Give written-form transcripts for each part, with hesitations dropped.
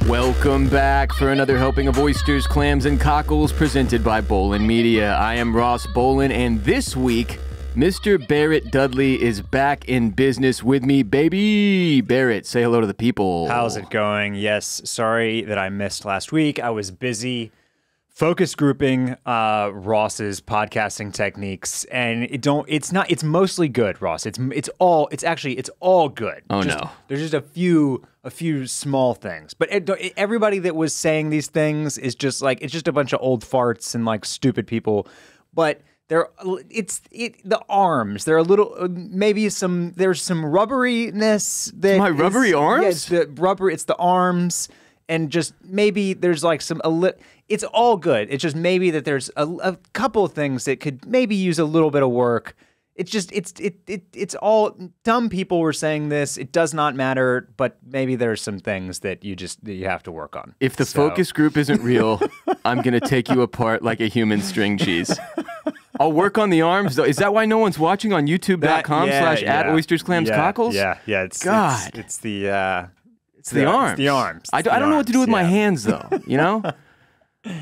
Welcome back for another helping of oysters, clams, and cockles presented by Bolin Media. I am Ross Bolin, and this week, Mr. Barrett Dudley is back in business with me. Baby Barrett, say hello to the people. How's it going? Yes, sorry that I missed last week. I was busy focus grouping Ross's podcasting techniques, and it's mostly good, Ross. It's all good. Oh no. There's just a few small things. But everybody that was saying these things is just like, it's just a bunch of old farts and like stupid people. But the arms. They're a little there's some rubberiness. My rubbery arms? Yeah, it's the arms, and just maybe there's like it's all good. It's just maybe that there's a couple of things that could maybe use a little bit of work. It's just it's all dumb people were saying this. It does not matter, but maybe there's some things that you have to work on. If the focus group isn't real, I'm gonna take you apart like a human string cheese. I'll work on the arms, though. Is that why no one's watching on youtube.com/@oystersclamscockles? Yeah. It's the arms. It's the arms. I don't know what to do with my hands, though, you know?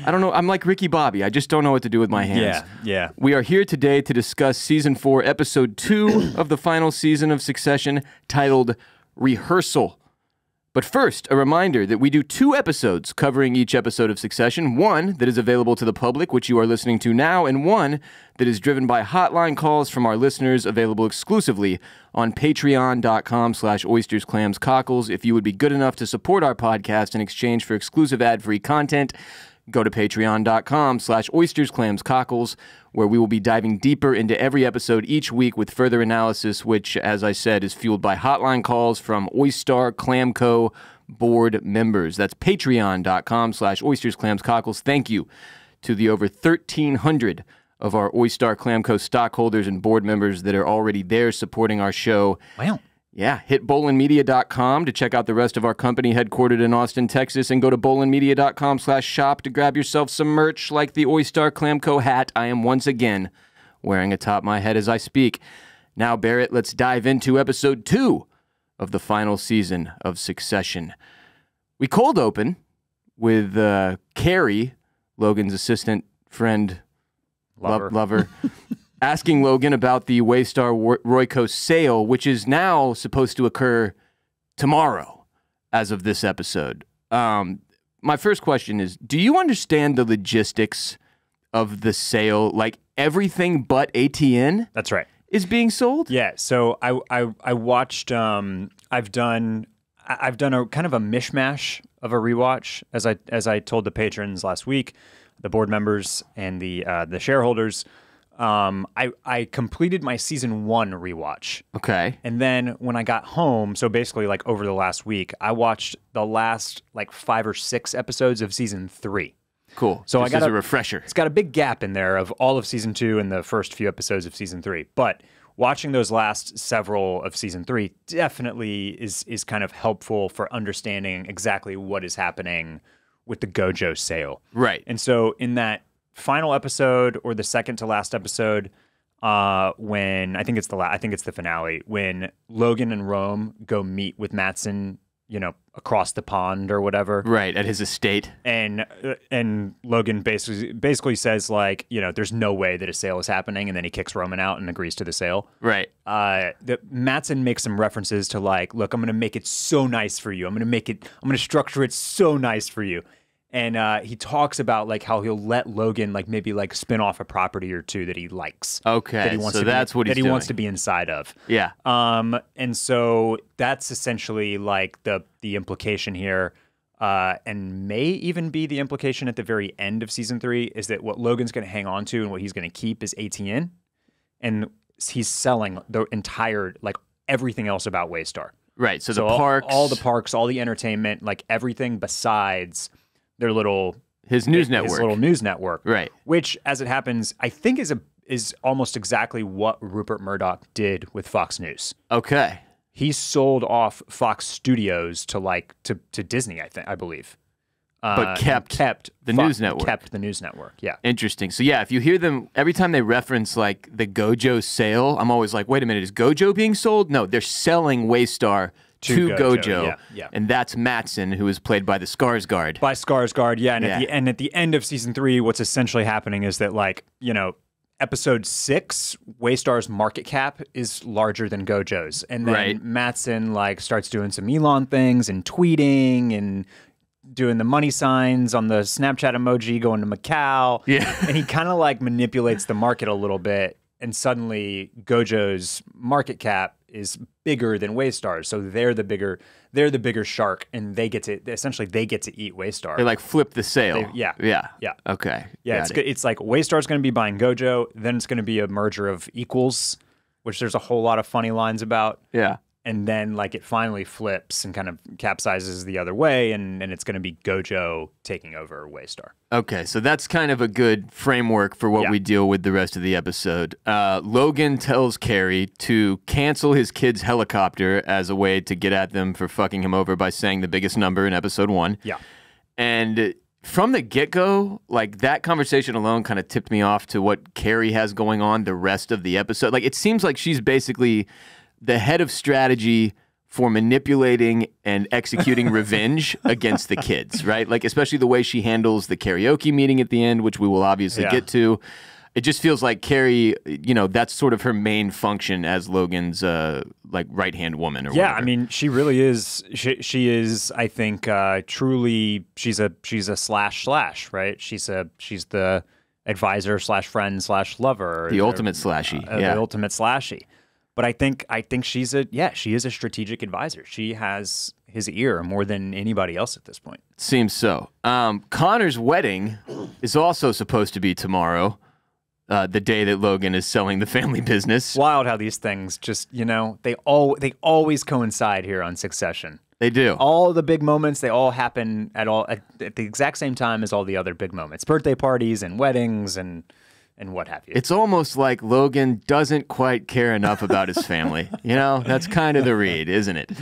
I don't know. I'm like Ricky Bobby. I just don't know what to do with my hands. Yeah. We are here today to discuss Season 4, Episode 2 of the final season of Succession, titled Rehearsal. But first, a reminder that we do 2 episodes covering each episode of Succession, one that is available to the public, which you are listening to now, and one that is driven by hotline calls from our listeners, available exclusively on patreon.com/oystersclamscockles. If you would be good enough to support our podcast in exchange for exclusive ad-free content, go to patreon.com/oystersclamscockles, where we will be diving deeper into every episode each week with further analysis, which, as I said, is fueled by hotline calls from Oyster Clam Co. board members. That's patreon.com/oystersclamscockles. Thank you to the over 1,300 of our Oyster Clam Co. stockholders and board members that are already there supporting our show. Wow. Yeah, hit bolinmedia.com to check out the rest of our company headquartered in Austin, Texas, and go to bolinmedia.com/shop to grab yourself some merch like the Oyster Clam Co. hat I am once again wearing atop my head as I speak. Now, Barrett, let's dive into episode 2 of the final season of Succession. We cold open with Carrie, Logan's assistant, friend, lover. Asking Logan about the Waystar Royco sale, which is now supposed to occur tomorrow as of this episode. My first question is, do you understand the logistics of the sale? Like, everything but ATN? That's right. Is being sold? Yeah, so I watched, I've done a kind of a mishmash of a rewatch, as I told the patrons last week, the board members and the shareholders. I completed my season 1 rewatch. Okay. And then when I got home, so basically like over the last week, I watched the last like 5 or 6 episodes of season 3. Cool. So I got a refresher. It's got a big gap in there of all of season 2 and the first few episodes of season 3. But watching those last several of season 3 definitely is kind of helpful for understanding exactly what is happening with the Gojo sale. Right. And so in that final episode, or the second to last episode, when I think it's the finale, when Logan and Rome go meet with Matsson, across the pond or whatever, right, at his estate, and Logan basically says, like, there's no way that a sale is happening, and then he kicks Roman out and agrees to the sale. Right. Matsson makes some references to, like, look, I'm going to make it so nice for you. I'm going to structure it so nice for you. And he talks about like how he'll let Logan like maybe like spin off a property or 2 that he likes. Okay, that he wants he wants to be inside of. Yeah. And so that's essentially like the implication here, and may even be the implication at the very end of season 3, is that what Logan's going to hang on to and what he's going to keep is ATN, and he's selling the entire, like, everything else about Waystar. Right. So the parks, all the parks, all the entertainment, like everything besides their his news network. His little news network. Right. Which, as it happens, I think is almost exactly what Rupert Murdoch did with Fox News. Okay. He sold off Fox Studios to Disney, I believe. But kept the news network. Kept the news network, yeah. Interesting. So yeah, if you hear them, every time they reference like the Gojo sale, I'm always like, wait a minute, is Gojo being sold? No, they're selling Waystar to Gojo. Yeah, yeah. And that's Mattson, who is played by the Skarsgård. By Skarsgård, yeah. And at the end of season 3, what's essentially happening is that, like, you know, episode 6, Waystar's market cap is larger than Gojo's. And then Mattson, like, starts doing some Elon things and tweeting and doing the money signs on the Snapchat emoji going to Macau. Yeah. And he kind of, like, manipulates the market a little bit. And suddenly Gojo's market cap is bigger than Waystar's. So they're the bigger shark, and they get to eat Waystar. They like flip the sale. Yeah. Okay. Yeah, it's like Waystar's going to be buying Gojo, then it's going to be a merger of equals, which there's a whole lot of funny lines about. Yeah. And then, like, it finally flips and kind of capsizes the other way, and it's going to be Gojo taking over Waystar. Okay, so that's kind of a good framework for what we deal with the rest of the episode. Logan tells Carrie to cancel his kid's helicopter as a way to get at them for fucking him over by saying the biggest number in episode 1. Yeah. And from the get-go, like, that conversation alone kind of tipped me off to what Carrie has going on the rest of the episode. Like, it seems like she's basically the head of strategy for manipulating and executing revenge against the kids, right? Like, especially the way she handles the karaoke meeting at the end, which we will obviously get to. It just feels like Carrie, you know, that's sort of her main function as Logan's like right-hand woman or whatever. I mean, she really is. She is, I think, truly. She's a slash, right? She's the advisor slash friend slash lover. The ultimate slashy. The ultimate slashy. But I think she is a strategic advisor. She has his ear more than anybody else at this point. Seems so. Connor's wedding is also supposed to be tomorrow, the day that Logan is selling the family business. Wild how these things just, you know, they always coincide here on Succession. They do. All the big moments, they all happen at the exact same time as all the other big moments. Birthday parties and weddings and what have you. It's almost like Logan doesn't quite care enough about his family. You know, that's kind of the read, isn't it?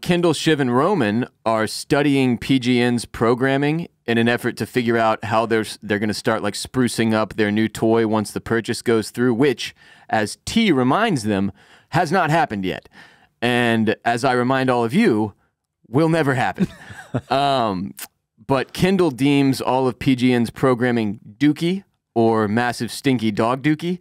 Kendall, Shiv, and Roman are studying PGN's programming in an effort to figure out how they're going to start, like, sprucing up their new toy once the purchase goes through, which, as T reminds them, has not happened yet. And as I remind all of you, will never happen. But Kendall deems all of PGN's programming dookie, or massive stinky dog dookie.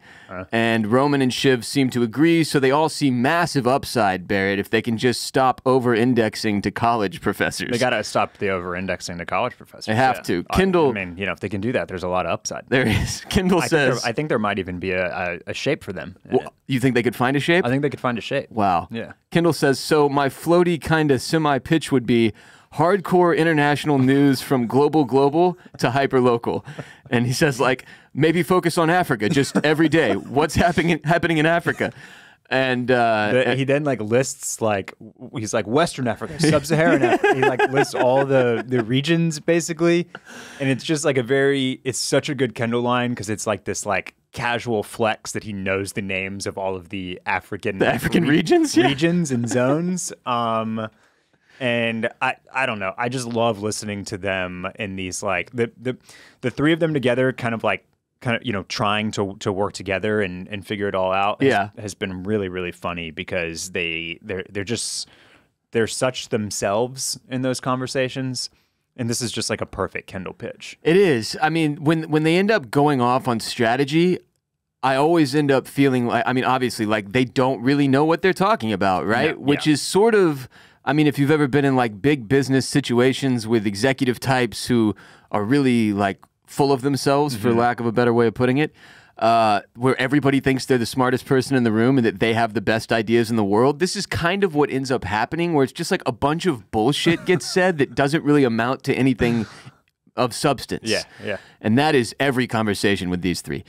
And Roman and Shiv seem to agree, so they all see massive upside, Barrett, if they can just stop over-indexing to college professors. They got to stop the over-indexing to college professors. They have to. Kendall... I mean, you know, if they can do that, there's a lot of upside. There is. Kendall says... I think there might even be a shape for them. Well, you think they could find a shape? I think they could find a shape. Wow. Yeah. Kendall says, so my floaty kind of semi-pitch would be hardcore international news from global to hyper-local. And he says, like, maybe focus on Africa just every day. What's happening in Africa? And he then, like, lists, like, he's like Western Africa, Sub-Saharan Africa. He, like, lists all the regions, basically. And it's just like it's such a good Kendall line because it's like this, like, casual flex that he knows the names of all of the African regions? Yeah. Regions and zones. And I don't know. I just love listening to them in these, like, the three of them together kind of, you know, trying to work together and figure it all out has been really, really funny because they're such themselves in those conversations. And this is just like a perfect Kendall pitch. It is. I mean, when they end up going off on strategy, I always end up feeling like, I mean, obviously, like, they don't really know what they're talking about, right? Yeah, Which is sort of... I mean, if you've ever been in, like, big business situations with executive types who are really, like, full of themselves, for lack of a better way of putting it, where everybody thinks they're the smartest person in the room and that they have the best ideas in the world, this is kind of what ends up happening, where it's just like a bunch of bullshit gets said that doesn't really amount to anything of substance. Yeah. And that is every conversation with these three.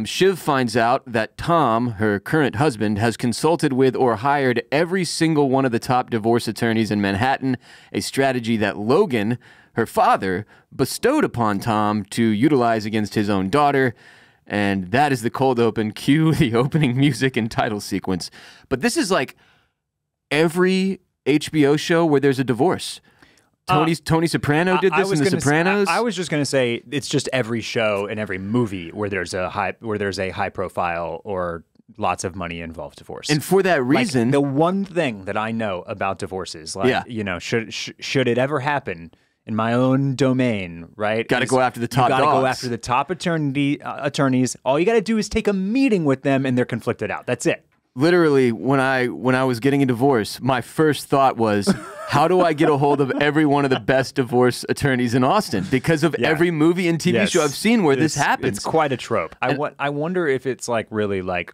Shiv finds out that Tom, her current husband, has consulted with or hired every single one of the top divorce attorneys in Manhattan, a strategy that Logan, her father, bestowed upon Tom to utilize against his own daughter. And that is the cold open. Cue the opening music and title sequence. But this is like every HBO show where there's a divorce. Tony Soprano did this in The Sopranos. I was just going to say it's just every show and every movie where there's a high profile or lots of money involves divorce. And for that reason, like, the one thing that I know about divorces, like, you know, should it ever happen in my own domain, right? Got to go after the top dogs. You got to go after the top attorneys. All you got to do is take a meeting with them, and they're conflicted out. That's it. Literally, when I was getting a divorce, my first thought was, how do I get a hold of every one of the best divorce attorneys in Austin? Because of every movie and TV show I've seen where this happens. It's quite a trope. I wonder if it's like really like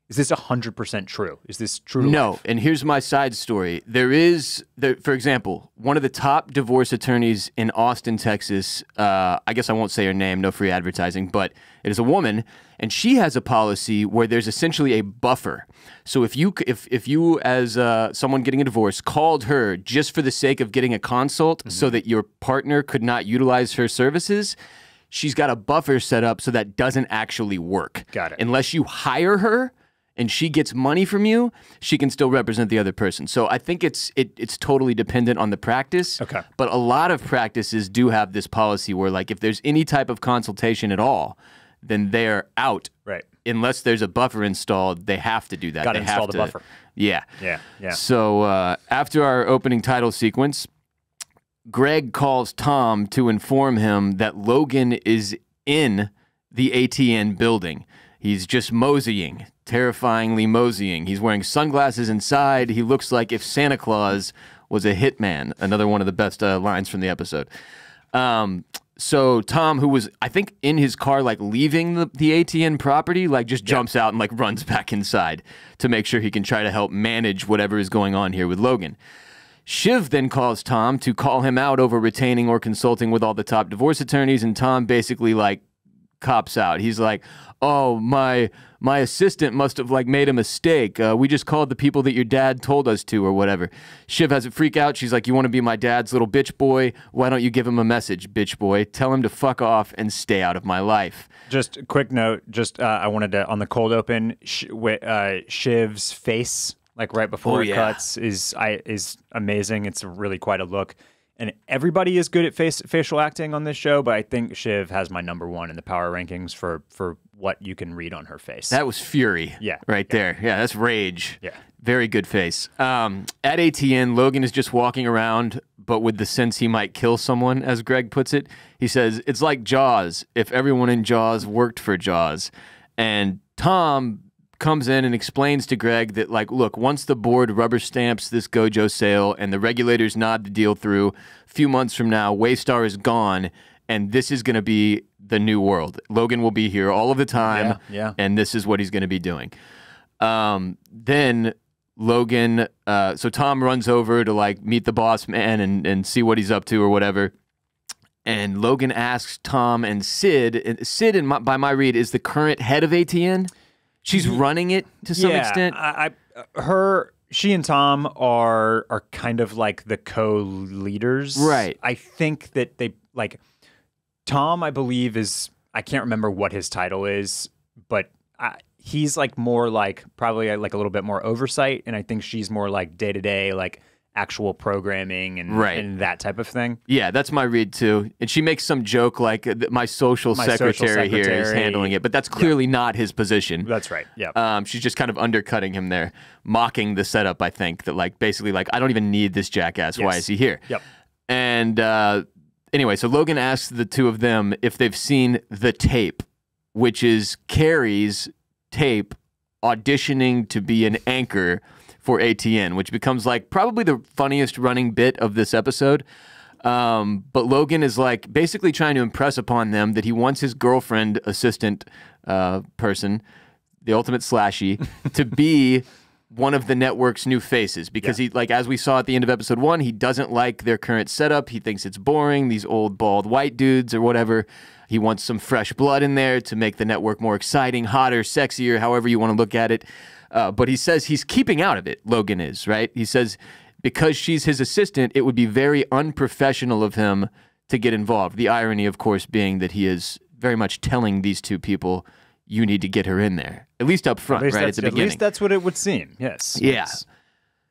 is this 100% true? Is this true? No. Life? And here's my side story. For example, one of the top divorce attorneys in Austin, Texas, I guess I won't say her name, no free advertising, but it is a woman, and she has a policy where there's essentially a buffer. So if you as someone getting a divorce called her just for the sake of getting a consult so that your partner could not utilize her services, she's got a buffer set up so that doesn't actually work. Got it. Unless you hire her and she gets money from you, she can still represent the other person. So I think it's totally dependent on the practice. Okay. But a lot of practices do have this policy where, like, if there's any type of consultation at all, then they're out. Right. Unless there's a buffer installed, they have to do that. Got to install the buffer. Yeah. Yeah. So after our opening title sequence, Greg calls Tom to inform him that Logan is in the ATN building. He's just moseying, terrifyingly moseying. He's wearing sunglasses inside. He looks like if Santa Claus was a hitman. Another one of the best lines from the episode. So Tom, who was, I think, in his car, like leaving the ATN property, like just jumps out and like runs back inside to make sure he can try to help manage whatever is going on here with Logan. Shiv then calls Tom to call him out over retaining or consulting with all the top divorce attorneys, and Tom basically like cops out. He's like, oh, my assistant must have like made a mistake. We just called the people that your dad told us to or whatever. Shiv has a freak out. She's like, you want to be my dad's little bitch boy? Why don't you give him a message, bitch boy? Tell him to fuck off and stay out of my life. Just a quick note. I wanted to, on the cold open, Shiv's face, like right before it cuts, is amazing. It's really quite a look. And everybody is good at facial acting on this show, but I think Shiv has my #1 in the power rankings for what you can read on her face. That was fury. Right there. Yeah, that's rage. Yeah. Very good face. At ATN, Logan is just walking around, but with the sense he might kill someone, as Greg puts it. He says, it's like Jaws, if everyone in Jaws worked for Jaws. And Tom comes in and explains to Greg that, like, look, once the board rubber stamps this Gojo sale and the regulators nod the deal through, a few months from now, Waystar is gone, and this is going to be the new world. Logan will be here all of the time, and this is what he's going to be doing. Then Logan, so Tom runs over to, like, meet the boss man and see what he's up to or whatever. And Logan asks Tom and Sid, by my read, is the current head of ATN. She's running it to some extent. She and Tom are kind of like the co-leaders. Right. I think that they, like, Tom, I believe I can't remember what his title is, but he's like more like probably like a little bit more oversight. And I think she's more like day-to-day, like actual programming and that type of thing. Yeah, that's my read too. And she makes some joke like my social secretary here is handling it, but that's clearly not his position. That's right. Yeah. She's just kind of undercutting him there, mocking the setup, I think, that like basically like I don't even need this jackass. Why is he here? Yep. And anyway, so Logan asks the two of them if they've seen the tape, which is Carrie's tape auditioning to be an anchor for ATN, which becomes like probably the funniest running bit of this episode. But Logan is like basically trying to impress upon them that he wants his girlfriend assistant person, the ultimate slashy, to be one of the network's new faces because he, like, as we saw at the end of episode 1, he doesn't like their current setup. He thinks it's boring, these old bald white dudes or whatever. He wants some fresh blood in there to make the network more exciting, hotter, sexier, however you want to look at it. But he says he's keeping out of it, Logan is, right? He says because she's his assistant, it would be very unprofessional of him to get involved. The irony, of course, being that he is very much telling these two people, you need to get her in there. At least up front, right at the beginning. At least that's what it would seem, yes. Yeah. Yes.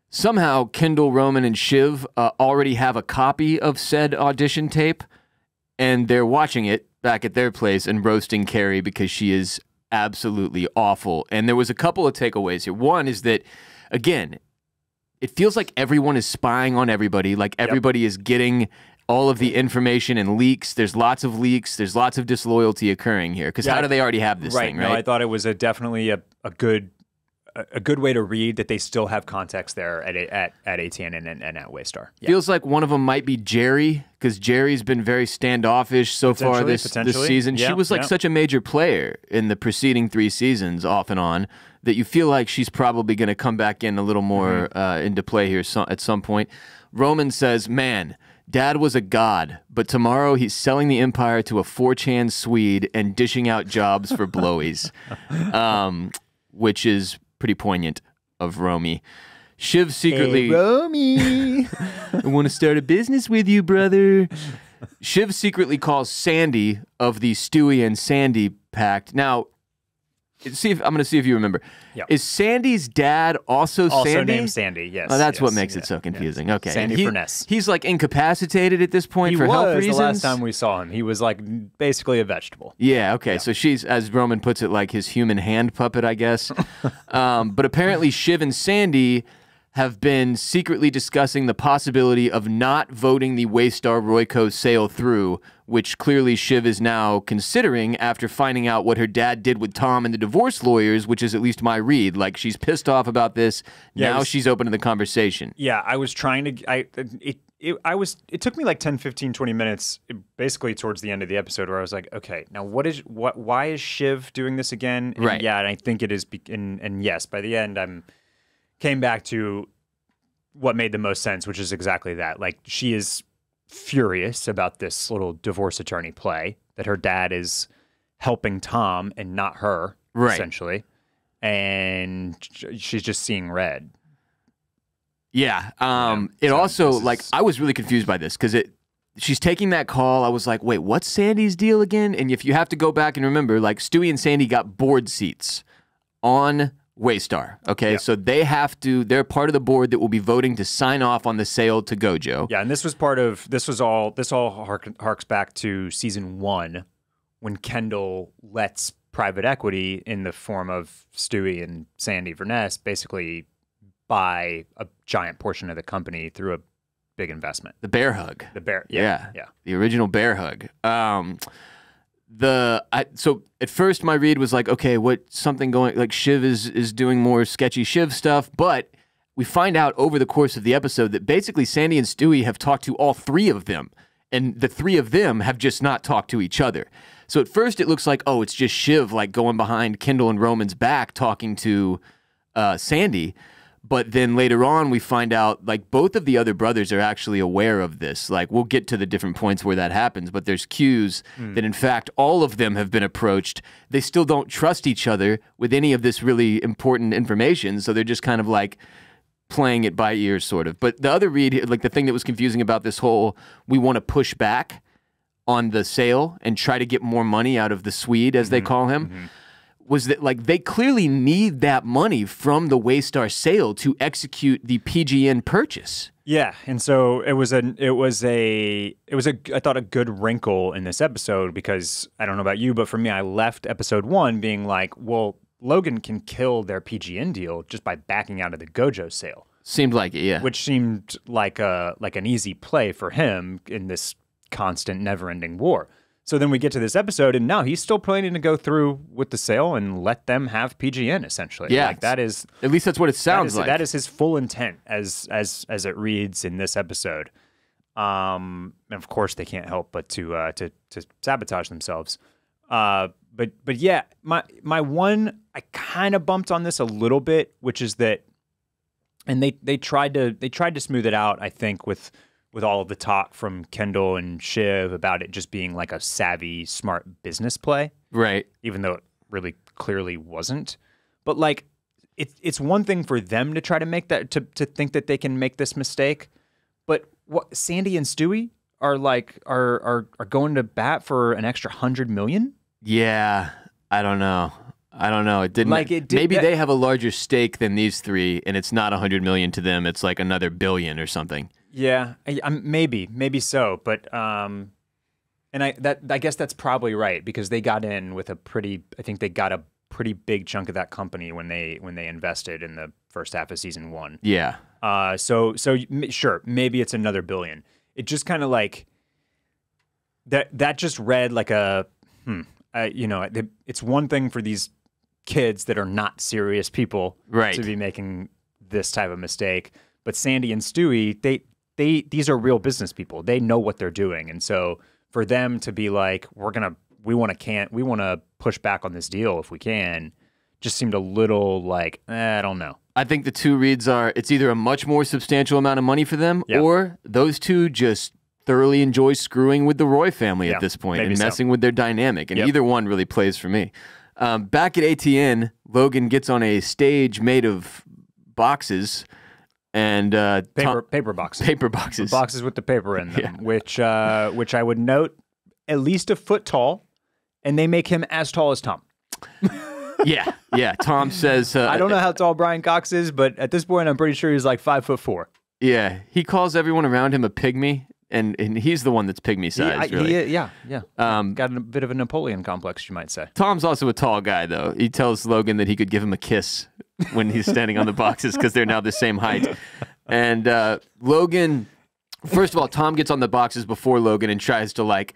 Somehow, Kendall, Roman, and Shiv already have a copy of said audition tape, and they're watching it back at their place and roasting Carrie because she is absolutely awful. And there was a couple of takeaways here. One is that, again, it feels like everyone is spying on everybody, like everybody is getting all of the information and leaks. There's lots of leaks. There's lots of disloyalty occurring here. Because how do they already have this thing, right? No, I thought it was definitely a good way to read that they still have context there at ATN and at Waystar. Yeah. Feels like one of them might be Jerry, because Jerry's been very standoffish so far this season. She was like such a major player in the preceding 3 seasons, off and on, that you feel like she's probably going to come back in a little more into play here at some point. Roman says, man, Dad was a god, but tomorrow he's selling the empire to a 4chan Swede and dishing out jobs for blowies, which is pretty poignant of Romy. Shiv secretly... Hey, Romy! I want to start a business with you, brother. Shiv secretly calls Sandy of the Stewie and Sandy pact. Now, I'm going to see if you remember. Yep. Is Sandy's dad also Sandy? Also named Sandy, yes. Oh, that's what makes it so confusing. Okay. Sandy Furness. He's like incapacitated at this point for health reasons? The last time we saw him. He was like basically a vegetable. Yeah, okay. Yeah. So she's, as Roman puts it, like his human hand puppet, I guess. But apparently Shiv and Sandy have been secretly discussing the possibility of not voting the Waystar Royco sale through, which clearly Shiv is now considering after finding out what her dad did with Tom and the divorce lawyers, which is at least my read. Like, she's pissed off about this. Yeah, now she's open to the conversation. Yeah, I was trying to... It took me like 10, 15, 20 minutes, basically towards the end of the episode, where I was like, okay, now why is Shiv doing this again? And right. Yeah, and I think it is... And yes, by the end, came back to what made the most sense, which is exactly that. Like, she is furious about this little divorce attorney play, that her dad is helping Tom and not her, right, essentially. And she's just seeing red. Yeah. It also, like, I was really confused by this, because she's taking that call. I was like, wait, what's Sandy's deal again? And if you have to go back and remember, like, Stewie and Sandy got board seats on Waystar, okay? Yeah. So they're part of the board that will be voting to sign off on the sale to Gojo. Yeah, and this all harks back to season 1, when Kendall lets private equity in the form of Stewie and Sandy Verness basically buy a giant portion of the company through a big investment. The bear hug. Yeah. The original bear hug. So at first my read was like, okay, something going, like Shiv is doing more sketchy Shiv stuff, but we find out over the course of the episode that basically Sandy and Stewie have talked to all 3 of them, and the 3 of them have just not talked to each other. So at first it looks like, oh, it's just Shiv like going behind Kendall and Roman's back talking to Sandy. But then later on, we find out, like, both of the other brothers are actually aware of this. Like, we'll get to the different points where that happens, but there's cues that, in fact, all of them have been approached. They still don't trust each other with any of this really important information, so they're just kind of, like, playing it by ear, sort of. But the other read, like, the thing that was confusing about this whole, we want to push back on the sale and try to get more money out of the Swede, as they call him, was that, like, they clearly need that money from the Waystar sale to execute the PGN purchase. Yeah, and so it was I thought a good wrinkle in this episode, because I don't know about you, but for me, I left episode 1 being like, well, Logan can kill their PGN deal just by backing out of the Gojo sale. Seemed like it, yeah. Which seemed like an easy play for him in this constant, never-ending war. So then we get to this episode, and now he's still planning to go through with the sale and let them have PGN, essentially. Yeah, like, that is, at least that's what it sounds like. That is his full intent, as it reads in this episode. And of course, they can't help but to sabotage themselves. But yeah, my one, I kind of bumped on this a little bit, which is that, and they tried to smooth it out, I think, with all of the talk from Kendall and Shiv about it just being like a savvy, smart business play. Right. Even though it really clearly wasn't. But, like, it's one thing for them to try to make that, to think that they can make this mistake. But what Sandy and Stewie are going to bat for an extra $100 million? Yeah. I don't know. It didn't. Like, maybe they have a larger stake than these 3, and it's not $100 million to them. It's like another $1 billion or something. Yeah, maybe so, but and I guess that's probably right, because they got in with I think they got a pretty big chunk of that company when they invested in the first half of season 1. Yeah. So sure, maybe it's another billion. It just kind of like that just read like it's one thing for these kids that are not serious people to be making this type of mistake, but Sandy and Stewie, these are real business people. They know what they're doing, and so for them to be like, we want to push back on this deal if we can, just seemed a little like, I don't know. I think the two reads are, it's either a much more substantial amount of money for them, or those two just thoroughly enjoy screwing with the Roy family at this point and messing with their dynamic, and either one really plays for me. Back at ATN, Logan gets on a stage made of boxes and paper boxes, boxes with the paper in them, which I would note at least a foot tall, and they make him as tall as Tom. Yeah. Tom says, I don't know how tall Brian Cox is, but at this point, I'm pretty sure he's like 5'4". Yeah, he calls everyone around him a pygmy, and he's the one that's pygmy sized. Really. Yeah. Got a bit of a Napoleon complex, you might say. Tom's also a tall guy, though. He tells Logan that he could give him a kiss when he's standing on the boxes because they're now the same height. And Logan, first of all, Tom gets on the boxes before Logan and tries to like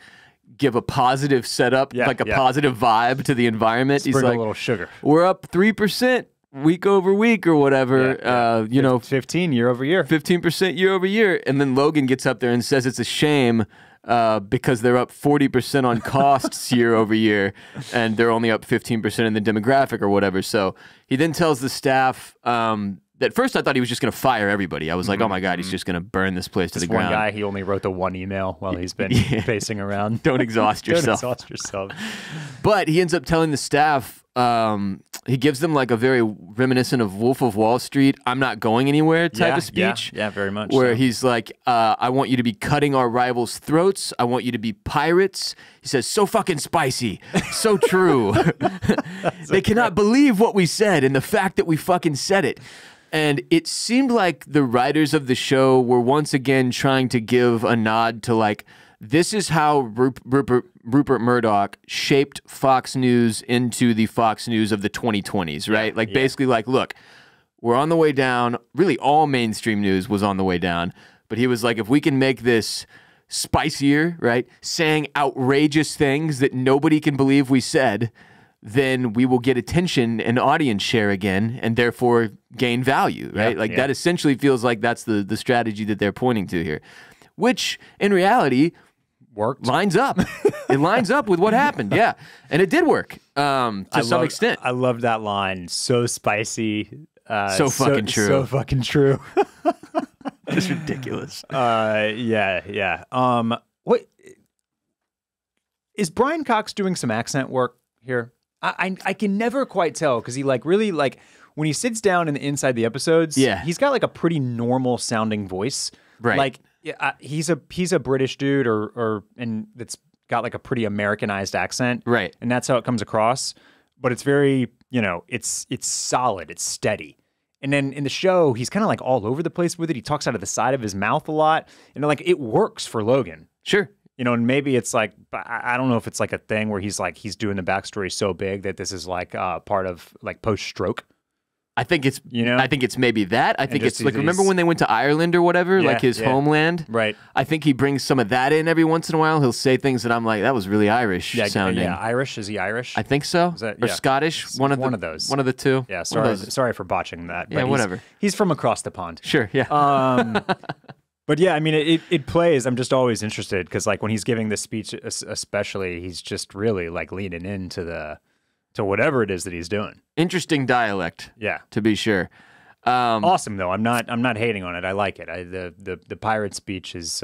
give a positive setup, like a positive vibe to the environment. Sprinkle he's like, a little sugar. We're up 3% week over week or whatever. 15 year over year. 15% year over year. And then Logan gets up there and says it's a shame because they're up 40% on costs year over year, and they're only up 15% in the demographic or whatever. So he then tells the staff, at first I thought he was just going to fire everybody. I was like, oh my God, he's just going to burn this place to the ground. One guy, he only wrote the one email while he's been pacing around. Don't exhaust yourself. Don't exhaust yourself. But he ends up telling the staff, he gives them like a very reminiscent of Wolf of Wall Street, I'm not going anywhere type of speech. Yeah, very much Where so. he's like, I want you to be cutting our rivals' throats. I want you to be pirates. He says, so fucking spicy. So true. They cannot believe what we said and the fact that we fucking said it. And it seemed like the writers of the show were once again trying to give a nod to like, this is how Rupert Murdoch shaped Fox News into the Fox News of the 2020s, right? Basically like, look, we're on the way down. Really all mainstream news was on the way down. But he was like, if we can make this spicier, right? Saying outrageous things that nobody can believe we said, then we will get attention and audience share again and therefore gain value, right? That essentially feels like that's the strategy that they're pointing to here, which in reality worked. Lines up. It lines up with what happened. Yeah. And it did work to some extent. I love that line. So spicy. So fucking true. So fucking true. It's ridiculous. Yeah. What is Brian Cox doing some accent work here? I can never quite tell because he like really like when he sits down inside the episodes, he's got like a pretty normal sounding voice. Right. Like he's a British dude and that's got like a pretty Americanized accent. Right. And that's how it comes across. But it's very, it's solid, it's steady. And then in the show, he's kind of like all over the place with it. He talks out of the side of his mouth a lot. And like it works for Logan. Sure. And maybe it's like, I don't know if it's like a thing where he's doing the backstory so big that this is like part of like post-stroke. I think it's, I think it's maybe that. I think it's like, remember when they went to Ireland or whatever, like his homeland? Right. I think he brings some of that in every once in a while. He'll say things that I'm like, that was really Irish sounding. Yeah, Irish. Is he Irish? I think so. Or Scottish. One of those. One of the two. Yeah, sorry for botching that. But whatever. He's from across the pond. Sure, yeah. But yeah, I mean, it plays. I'm just always interested because like when he's giving this speech especially, he's just really like leaning into to whatever it is that he's doing. Interesting dialect. Yeah. To be sure. Awesome though. I'm not hating on it. I like it. The pirate speech is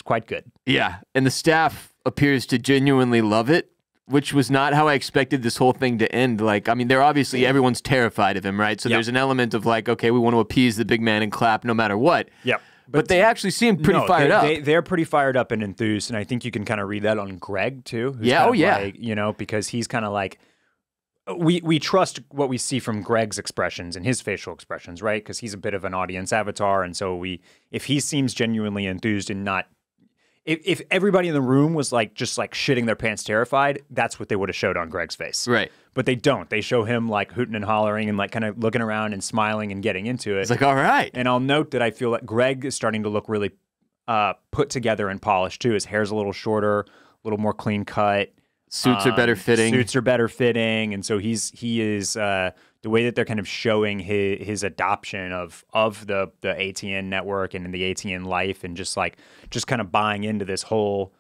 quite good. Yeah. And the staff appears to genuinely love it, which was not how I expected this whole thing to end. Like, I mean, they're obviously everyone's terrified of him, right? So there's an element of like, okay, we want to appease the big man and clap no matter what. Yep. But they actually seem pretty fired up. They're pretty fired up and enthused, and I think you can kind of read that on Greg too. Yeah, like, because he's kind of like, we trust what we see from Greg's expressions and his facial expressions, right? Because he's a bit of an audience avatar, and so if he seems genuinely enthused and not, if everybody in the room was like just like shitting their pants terrified, that's what they would have showed on Greg's face. Right. But they don't. They show him like hooting and hollering and like kind of looking around and smiling and getting into it. It's like, all right. And I'll note that I feel like Greg is starting to look really put together and polished too. His hair's a little shorter, a little more clean cut. Suits are better fitting. Suits are better fitting, and so he is the way that they're kind of showing his adoption of the ATN network and the ATN life, and just kind of buying into this whole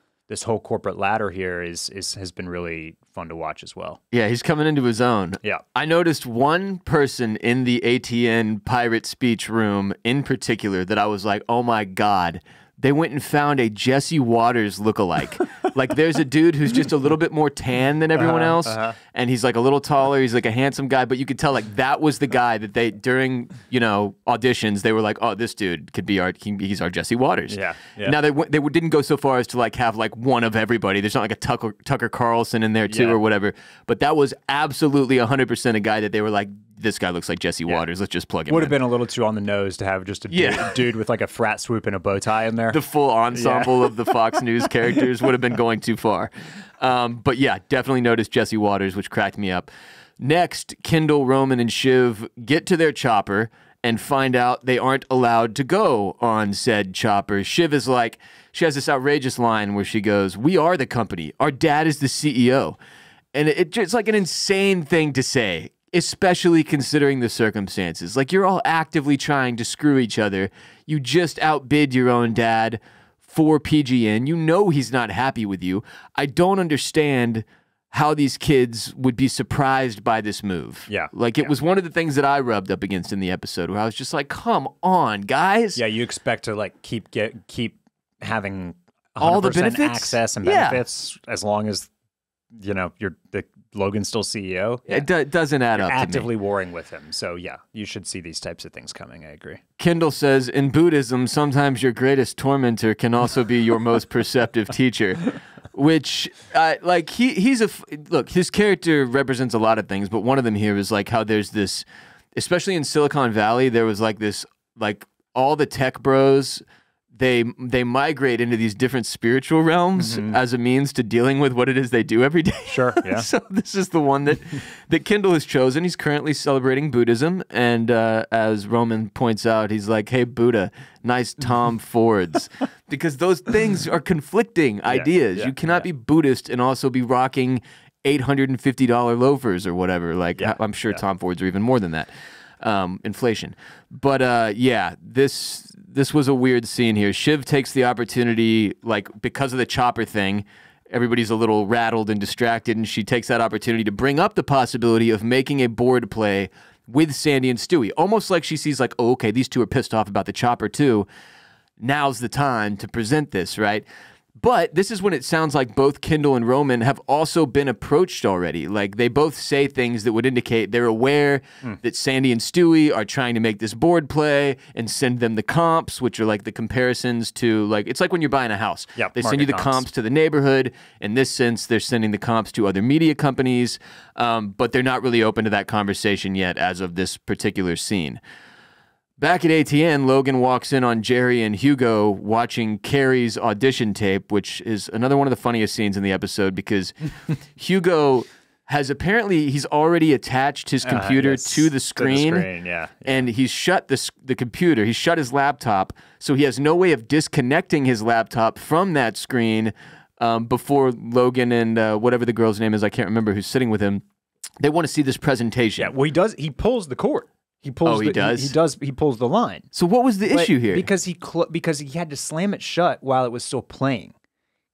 corporate ladder here has been really fun to watch as well. Yeah, he's coming into his own. Yeah, I noticed one person in the ATN pirate speech room in particular that I was like, oh my God. They went and found a Jesse Waters lookalike. Like, there's a dude who's just a little bit more tan than everyone else, and he's like a little taller. He's like a handsome guy, but you could tell like that was the guy that they during auditions they were like, oh, this dude could be he's our Jesse Waters. Yeah. Now they didn't go so far as to like have like one of everybody. There's not like a Tucker Carlson in there too or whatever. But that was absolutely 100% a guy that they were like, this guy looks like Jesse Waters. Let's just plug him in. Would have been a little too on the nose to have just a dude with like a frat swoop and a bow tie in there. The full ensemble of the Fox News characters would have been going too far. But yeah, definitely noticed Jesse Waters, which cracked me up. Next, Kendall, Roman, and Shiv get to their chopper and find out they aren't allowed to go on said chopper. Shiv is like, she has this outrageous line where she goes, "We are the company. Our dad is the CEO." And it's like an insane thing to say, especially considering the circumstances. Like, you're all actively trying to screw each other. You just outbid your own dad for PGN. You know he's not happy with you. I don't understand how these kids would be surprised by this move. Yeah. Like, it was one of the things that I rubbed up against in the episode where I was just like, come on, guys. Yeah, you expect to like keep having 100% all the benefits, access and benefits as long as you're the Logan's still CEO. Yeah. It doesn't add up. Actively to me. warring with him. So yeah, you should see these types of things coming. I agree. Kendall says, in Buddhism, sometimes your greatest tormentor can also be your most perceptive teacher. Which, like, look, his character represents a lot of things, but one of them here is like how there's this, especially in Silicon Valley, there was like this, like all the tech bros, they migrate into these different spiritual realms as a means to dealing with what it is they do every day. Sure, yeah. So this is the one that Kendall has chosen. He's currently celebrating Buddhism, and as Roman points out, he's like, "Hey, Buddha, nice Tom Fords," because those things are conflicting ideas. You cannot be Buddhist and also be rocking $850 loafers or whatever. Like, I'm sure Tom Fords are even more than that. Inflation. But yeah, this was a weird scene here. Shiv takes the opportunity, like, because of the chopper thing, everybody's a little rattled and distracted, and she takes that opportunity to bring up the possibility of making a board play with Sandy and Stewie. Almost like she sees like, oh, okay, these two are pissed off about the chopper too. Now's the time to present this, right? But this is when it sounds like both Kendall and Roman have also been approached already. Like, they both say things that would indicate they're aware that Sandy and Stewie are trying to make this board play and send them the comps, which are like the comparisons to, like, it's like when you're buying a house. Yep, they send you the comps to the neighborhood. In this sense, they're sending the comps to other media companies, but they're not really open to that conversation yet as of this particular scene. Back at ATN, Logan walks in on Jerry and Hugo watching Carrie's audition tape, which is another one of the funniest scenes in the episode because Hugo has he's already attached his computer to the screen. And he's shut the computer. He's shut his laptop, so he has no way of disconnecting his laptop from that screen before Logan and whatever the girl's name is, I can't remember, who's sitting with him. They want to see this presentation. Yeah, well, he pulls the cord. He pulls. He does. He pulls the line. So what was the issue here? Because he had to slam it shut while it was still playing.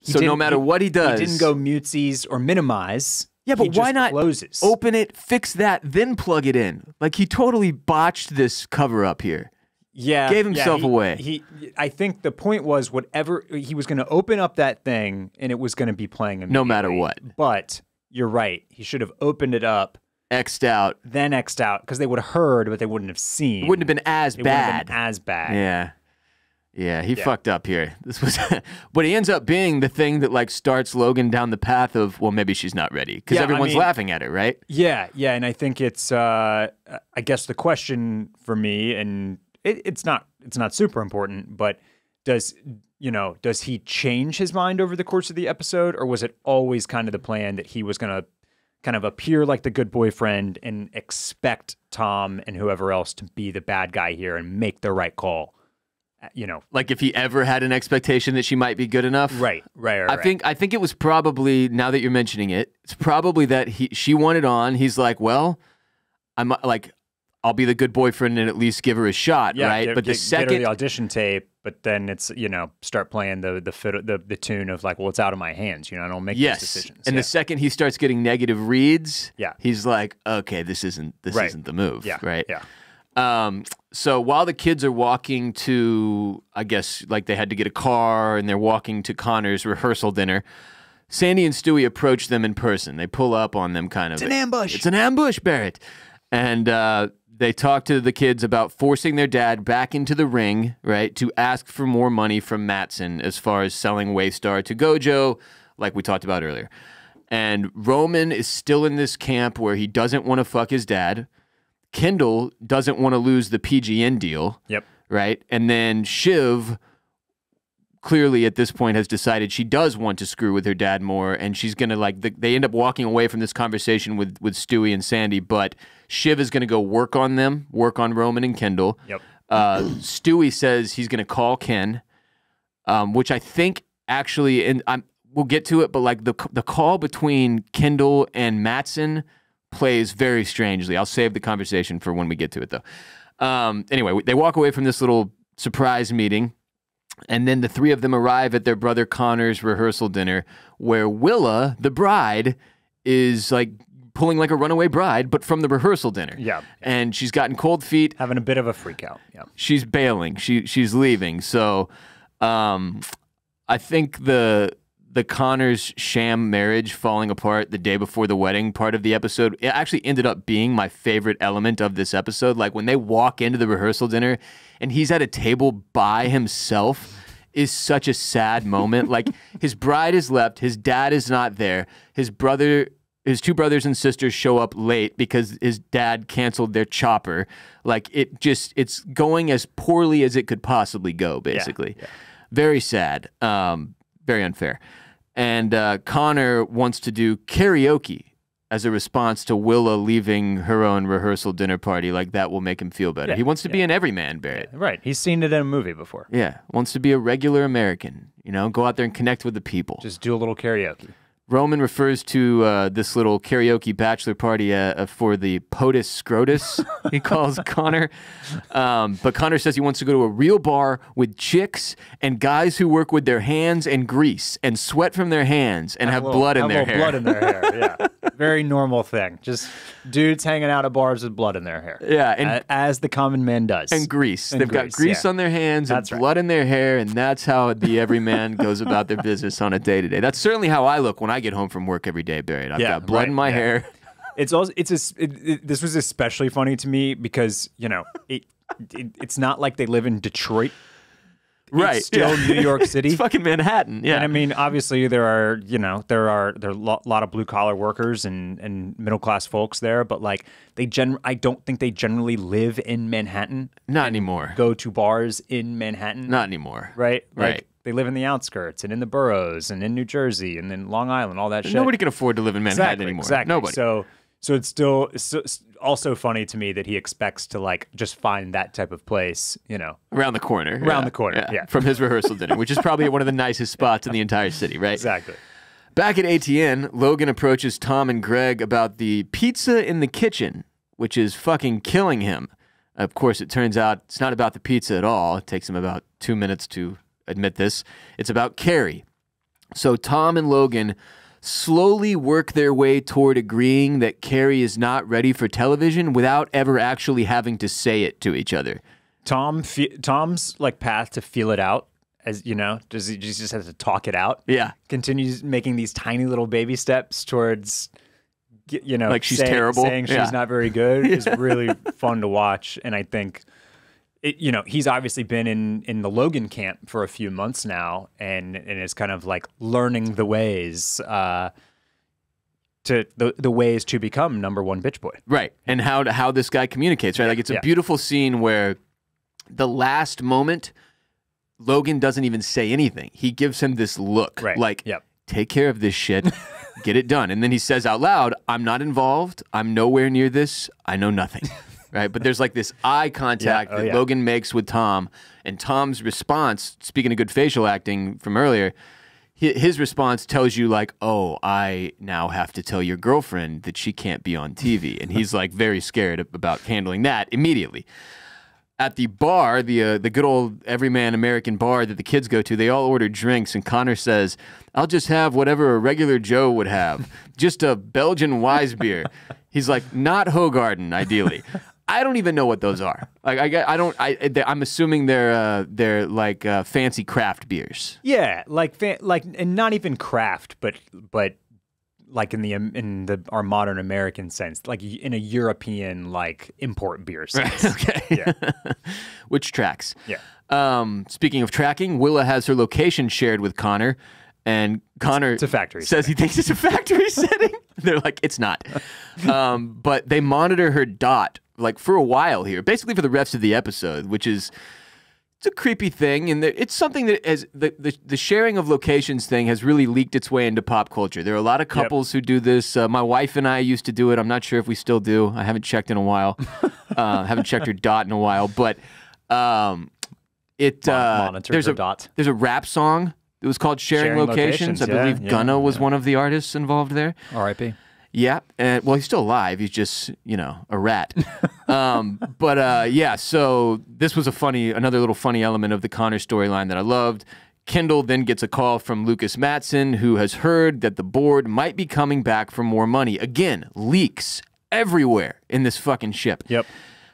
So no matter what he does, he didn't go mutesies or minimize. Yeah, but why not closes. Open it, fix that, then plug it in? Like, he totally botched this cover up here. Yeah, gave himself away. I think the point was whatever he was going to open up that thing and it was going to be playing immediately. No matter what. But you're right. He should have opened it up. X'd out. Then X'd out, because they would have heard, but they wouldn't have seen. It wouldn't have been as bad. It wouldn't have been as bad. Yeah. Yeah, he fucked up here. This was, but he ends up being the thing that like starts Logan down the path of, well, maybe she's not ready, because everyone's laughing at her, right? Yeah, and I think it's, I guess the question for me, and it's not super important, but you know, does he change his mind over the course of the episode, or was it always kind of the plan that he was going to kind of appear like the good boyfriend and expect Tom and whoever else to be the bad guy here and make the right call? You know, like if he ever had an expectation that she might be good enough. Right. I think it was probably, now that you're mentioning it, it's probably that she wanted on. He's like, well, I'm like, I'll be the good boyfriend and at least give her a shot, right? But the second, get her the audition tape, but then it's, you know, start playing the tune of like, well, it's out of my hands. You know, I don't make these decisions. And the second he starts getting negative reads, yeah, he's like, okay, this isn't the move, right? Yeah. So while the kids are walking to, I guess, like they had to get a car and they're walking to Connor's rehearsal dinner, Sandy and Stewie approach them in person. They pull up on them kind of. It's an ambush. It's an ambush, Barrett. And they talk to the kids about forcing their dad back into the ring, right, to ask for more money from Mattson as far as selling Waystar to Gojo, like we talked about earlier. And Roman is still in this camp where he doesn't want to fuck his dad. Kendall doesn't want to lose the PGN deal. Yep. Right? And then Shiv clearly at this point has decided she does want to screw with her dad more, and she's going to, like, they end up walking away from this conversation with Stewie and Sandy, but Shiv is going to go work on Roman and Kendall. Yep. Stewie says he's going to call Ken, which I think actually, and we'll get to it, but like the call between Kendall and Mattson plays very strangely. I'll save the conversation for when we get to it, though. Anyway, they walk away from this little surprise meeting, and then the three of them arrive at their brother Connor's rehearsal dinner, where Willa, the bride, is like pulling like a runaway bride, but from the rehearsal dinner. Yeah. And she's gotten cold feet. Having a bit of a freak out. Yeah. She's bailing. She's leaving. So I think the Connors sham marriage falling apart the day before the wedding part of the episode, it actually ended up being my favorite element of this episode. Like when they walk into the rehearsal dinner and he's at a table by himself is such a sad moment. Like his bride is left, his dad is not there, his two brothers and sisters show up late because his dad canceled their chopper. Like it's going as poorly as it could possibly go, basically. Yeah. Very sad. Very unfair. And Connor wants to do karaoke as a response to Willa leaving her own rehearsal dinner party. Like that will make him feel better. Yeah, he wants to be an everyman, Barrett. Right. He's seen it in a movie before. Yeah. Wants to be a regular American. You know, go out there and connect with the people. Just do a little karaoke. Roman refers to this little karaoke bachelor party for the POTUS SCROTUS, he calls Connor. But Connor says he wants to go to a real bar with chicks and guys who work with their hands and grease and sweat from their hands and have blood in their hair. Blood in their hair, yeah. Very normal thing. Just dudes hanging out at bars with blood in their hair. Yeah. And, as the common man does. And grease. They've got grease on their hands and blood in their hair, and that's how the everyman goes about their business on a day-to-day. That's certainly how I look when I get home from work every day, Barrett. I've got blood in my hair. This was especially funny to me because, you know, it's not like they live in Detroit. Right. It's still New York City. It's fucking Manhattan. Yeah. And I mean, obviously there are a lot of blue collar workers and middle class folks there, but like I don't think they generally live in Manhattan. Not anymore. Go to bars in Manhattan. Not anymore. Right? Right. They live in the outskirts and in the boroughs and in New Jersey and in Long Island, all that shit. Nobody can afford to live in Manhattan anymore. Exactly. Nobody. So it's also funny to me that he expects to like just find that type of place, you know, around the corner. Yeah. From his rehearsal dinner, which is probably one of the nicest spots in the entire city, right? Exactly. Back at ATN, Logan approaches Tom and Greg about the pizza in the kitchen, which is fucking killing him. Of course, it turns out it's not about the pizza at all. It takes him about 2 minutes to admit this. It's about Carrie. So Tom and Logan slowly work their way toward agreeing that Carrie is not ready for television without ever actually having to say it to each other. Tom's like path to feel it out, as you know, does he just have to talk it out? Yeah. Continues making these tiny little baby steps towards, you know, like she's terrible, saying she's not very good is really fun to watch. And I think, you know, he's obviously been in the Logan camp for a few months now, and is kind of like learning the ways to the ways to become number one bitch boy. Right. And how this guy communicates, right? Like it's a beautiful scene where the last moment Logan doesn't even say anything. He gives him this look, like, take care of this shit, get it done. And then he says out loud, I'm not involved. I'm nowhere near this. I know nothing. Right? But there's like this eye contact that Logan makes with Tom, and Tom's response, speaking of good facial acting from earlier, his response tells you like, oh, I now have to tell your girlfriend that she can't be on TV. And he's like very scared about handling that immediately. At the bar, the good old everyman American bar that the kids go to, they all order drinks, and Connor says, I'll just have whatever a regular Joe would have, just a Belgian Weissbier. He's like, not Hoegaarden, ideally. I don't even know what those are. Like I'm assuming they're like fancy craft beers. Yeah, and not even craft, but like in our modern American sense, like in a European like import beer sense. Right, okay. Yeah. Which tracks. Yeah. Speaking of tracking, Willa has her location shared with Connor, and Connor it's a factory says he thinks it's a factory setting. They're like, it's not. But they monitor her dot like for a while here, basically for the rest of the episode, which is it's a creepy thing, and it's something that as the sharing of locations thing has really leaked its way into pop culture. There are a lot of couples who do this. My wife and I used to do it. I'm not sure if we still do. I haven't checked in a while. Haven't checked her dot in a while, but monitor there's her a dot. There's a rap song. It was called Sharing Locations. I believe Gunna was one of the artists involved there. R.I.P. Yeah, well, he's still alive. He's just, a rat. Yeah, so this was another little funny element of the Connor storyline that I loved. Kendall then gets a call from Lucas Matson, who has heard that the board might be coming back for more money. Again, leaks everywhere in this fucking ship. Yep.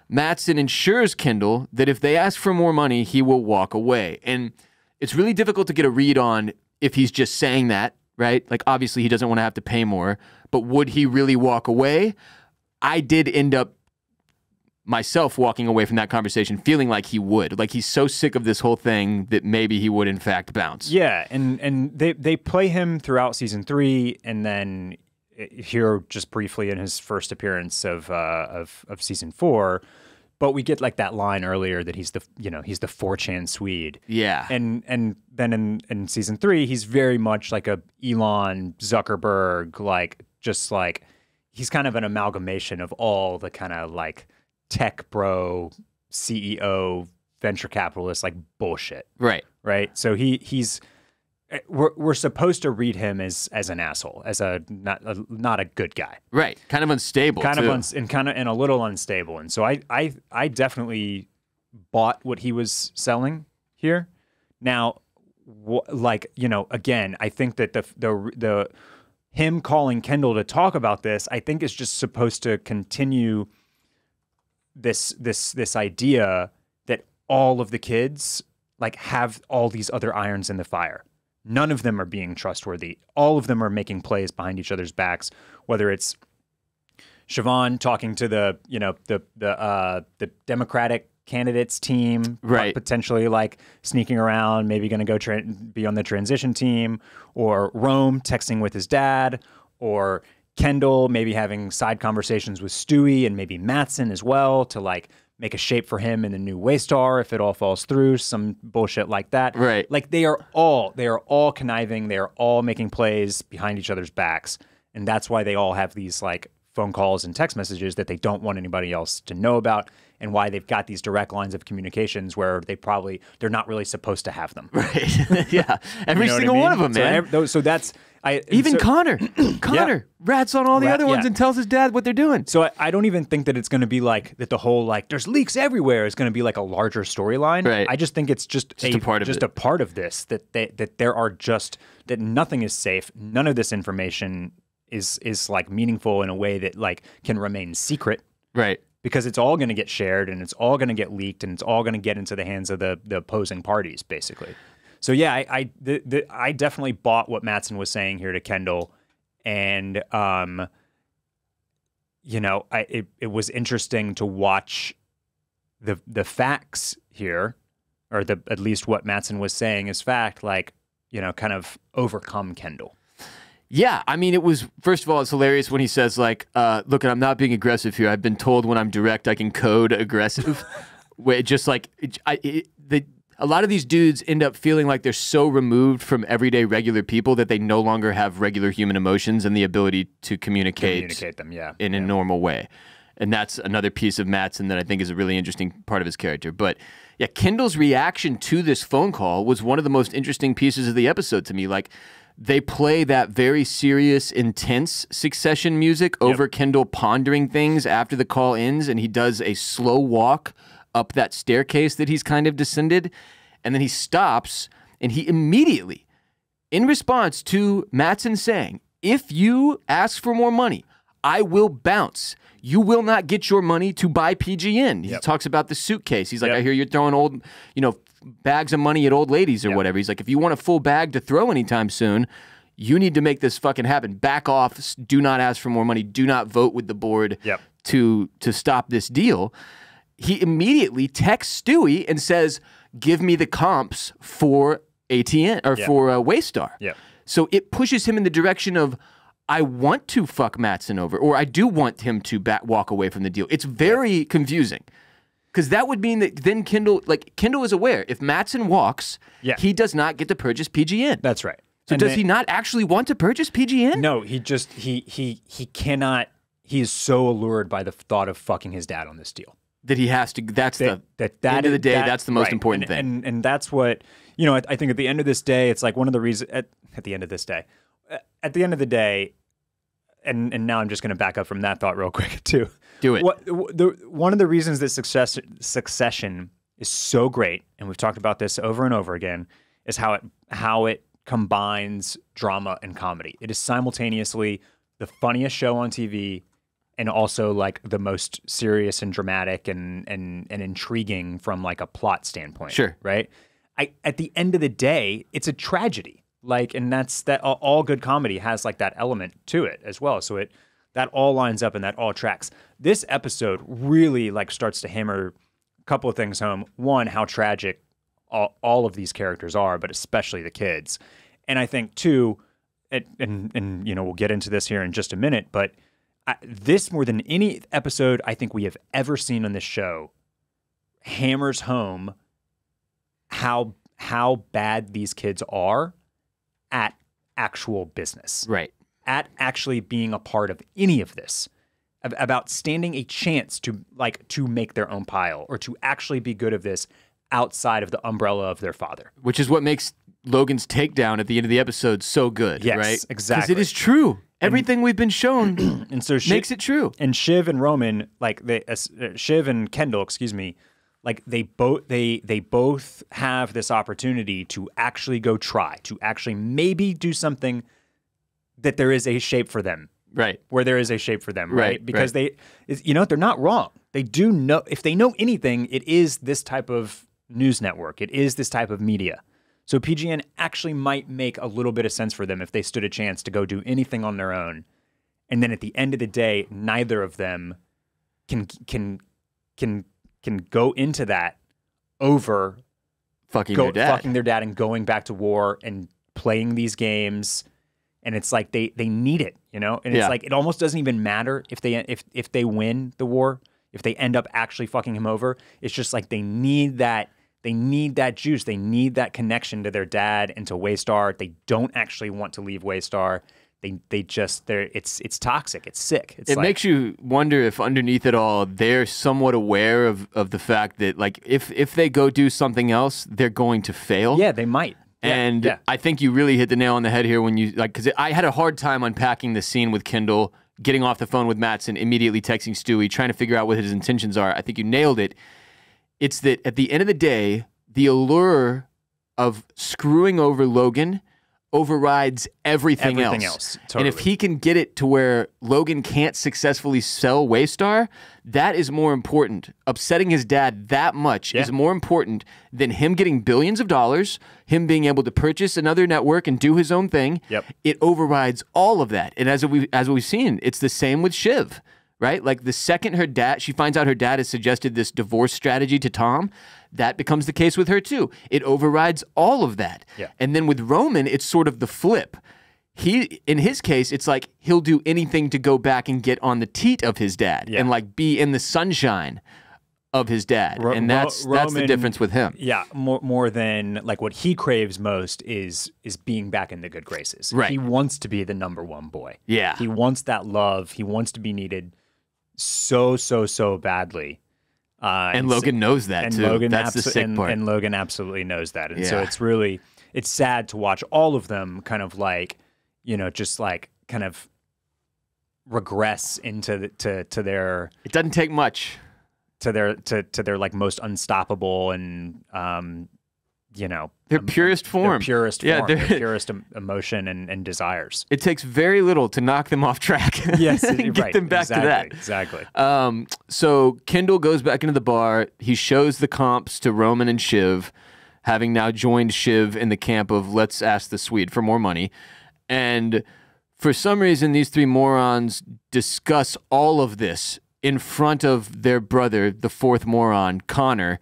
Matson assures Kendall that if they ask for more money, he will walk away. And it's really difficult to get a read on if he's just saying that, right? Like, obviously, he doesn't want to have to pay more. But would he really walk away? I did end up myself walking away from that conversation feeling like he would. Like, he's so sick of this whole thing that maybe he would, in fact, bounce. Yeah, and they play him throughout season 3, and then here just briefly in his first appearance of season 4. But we get like that line earlier that he's the 4chan Swede. Yeah. And then in season 3, he's very much like a Elon Zuckerberg, like just like he's kind of an amalgamation of all the kind of like tech bro, CEO, venture capitalist like bullshit. Right. Right. So we're supposed to read him as an asshole, as not a good guy. Right. Kind of unstable. And a little unstable. And so I definitely bought what he was selling here. Now, again, I think that the him calling Kendall to talk about this, I think is just supposed to continue this idea that all of the kids like have all these other irons in the fire. None of them are being trustworthy. All of them are making plays behind each other's backs, whether it's Siobhan talking to the Democratic candidates team, right? Potentially like sneaking around, maybe going to go be on the transition team, or Rome texting with his dad, or Kendall maybe having side conversations with Stewie and maybe Matson as well to like make a shape for him in the new Waystar if it all falls through, some bullshit like that. Right. Like they are all conniving, they are all making plays behind each other's backs, and that's why they all have these like phone calls and text messages that they don't want anybody else to know about, and why they've got these direct lines of communications where they're not really supposed to have them. Right. Yeah. Every single one of them, man. So that's Connor. Connor rats on all the other ones and tells his dad what they're doing. So I don't even think that it's going to be like that. The whole like there's leaks everywhere is going to be like a larger storyline. Right. I just think it's just a part of this that there are just that nothing is safe. None of this information is like meaningful in a way that like can remain secret. Right. Because it's all going to get shared and it's all going to get leaked and it's all going to get into the hands of the opposing parties, basically. So yeah, I definitely bought what Matson was saying here to Kendall, and it was interesting to watch the facts here, or at least what Matson was saying is fact, like kind of overcome Kendall. Yeah, I mean, it was, first of all, it's hilarious when he says, like, look, I'm not being aggressive here. I've been told when I'm direct I can code aggressive. Just like, A lot of these dudes end up feeling like they're so removed from everyday regular people that they no longer have regular human emotions and the ability to communicate them, in a normal way. And that's another piece of Mattson that I think is a really interesting part of his character. But yeah, Kendall's reaction to this phone call was one of the most interesting pieces of the episode to me. Like, they play that very serious, intense Succession music over Kendall pondering things after the call ends, and he does a slow walk up that staircase that he's kind of descended, and then he stops, and he immediately, in response to Mattson saying, if you ask for more money, I will bounce. You will not get your money to buy PGN. He talks about the suitcase. He's like, I hear you're throwing old, bags of money at old ladies or whatever. He's like, if you want a full bag to throw anytime soon, you need to make this fucking happen. Back off. Do not ask for more money. Do not vote with the board to stop this deal. He immediately texts Stewie and says, give me the comps for ATN or for Waystar. So it pushes him in the direction of, I want to fuck Mattson over, or I do want him to walk away from the deal. It's very confusing. Because that would mean that then Kendall is aware. If Mattson walks, he does not get to purchase PGN. That's right. So does he not actually want to purchase PGN? No, he cannot. He is so allured by the thought of fucking his dad on this deal that he has to. That's end of the day. That's the most important thing. And that's what I think. At the end of this day, it's like one of the reasons. At the end of this day, at the end of the day, and now I'm just going to back up from that thought real quick too. Do it. One of the reasons that Succession is so great, and we've talked about this over and over again, is how it combines drama and comedy. It is simultaneously the funniest show on TV and also like the most serious and dramatic and intriguing from like a plot standpoint. Sure. Right? At the end of the day, it's a tragedy. Like, and that's that all good comedy has like that element to it as well. So that all lines up and that all tracks. This episode really like starts to hammer a couple of things home. One, how tragic all of these characters are, but especially the kids. And I think two, and we'll get into this here in just a minute, but this more than any episode I think we have ever seen on this show hammers home how bad these kids are at actual business. Right. At actually being a part of any of this, about standing a chance to make their own pile or to actually be good of this outside of the umbrella of their father. Which is what makes Logan's takedown at the end of the episode so good, yes, right? Exactly. Because it is true. Everything we've been shown and so makes it true. And Shiv and Roman, Shiv and Kendall, excuse me, like they both have this opportunity to actually go try, to actually maybe do something that there is a shape for them. Right. Where there is a shape for them, right? Because right. they're not wrong. They do know, if they know anything, it is this type of news network. It is this type of media. So PGN actually might make a little bit of sense for them if they stood a chance to go do anything on their own. And then at the end of the day, neither of them can go into that over fucking their dad and going back to war and playing these games. And it's like they need it, And it's like it almost doesn't even matter if they win the war, if they end up actually fucking him over. It's just like they need that juice. They need that connection to their dad and to Waystar. They don't actually want to leave Waystar. It's toxic. It's sick. It makes you wonder if underneath it all, they're somewhat aware of the fact that like if they go do something else, they're going to fail. Yeah, they might. And I think you really hit the nail on the head here when you because I had a hard time unpacking the scene with Kendall, getting off the phone with Mattson, immediately texting Stewie, trying to figure out what his intentions are. I think you nailed it. It's that at the end of the day, the allure of screwing over Logan overrides everything else. Totally. And if he can get it to where Logan can't successfully sell Waystar, that is more important. Upsetting his dad that much is more important than him getting billions of dollars, him being able to purchase another network and do his own thing. Yep. It overrides all of that. And as we've seen, it's the same with Shiv. Right? Like the second she finds out her dad has suggested this divorce strategy to Tom, that becomes the case with her too. It overrides all of that. Yeah. And then with Roman, it's sort of the flip. In his case, it's like he'll do anything to go back and get on the teat of his dad and like be in the sunshine of his dad, and that's the Roman, difference with him. Yeah, more than like what he craves most is being back in the good graces. Right. He wants to be the number one boy. Yeah. He wants that love. He wants to be needed so badly. And Logan knows that too. Logan that's the sick part. And Logan absolutely knows that. And so it's sad to watch all of them kind of like, just like kind of regress into to their. It doesn't take much. To their like most unstoppable and their purest form. Their purest form. Their purest emotion and desires. It takes very little to knock them off track. Yes, and get them back to that. Exactly. So Kendall goes back into the bar. He shows the comps to Roman and Shiv, having now joined Shiv in the camp of let's ask the Swede for more money. And for some reason, these three morons discuss all of this in front of their brother, the fourth moron, Connor.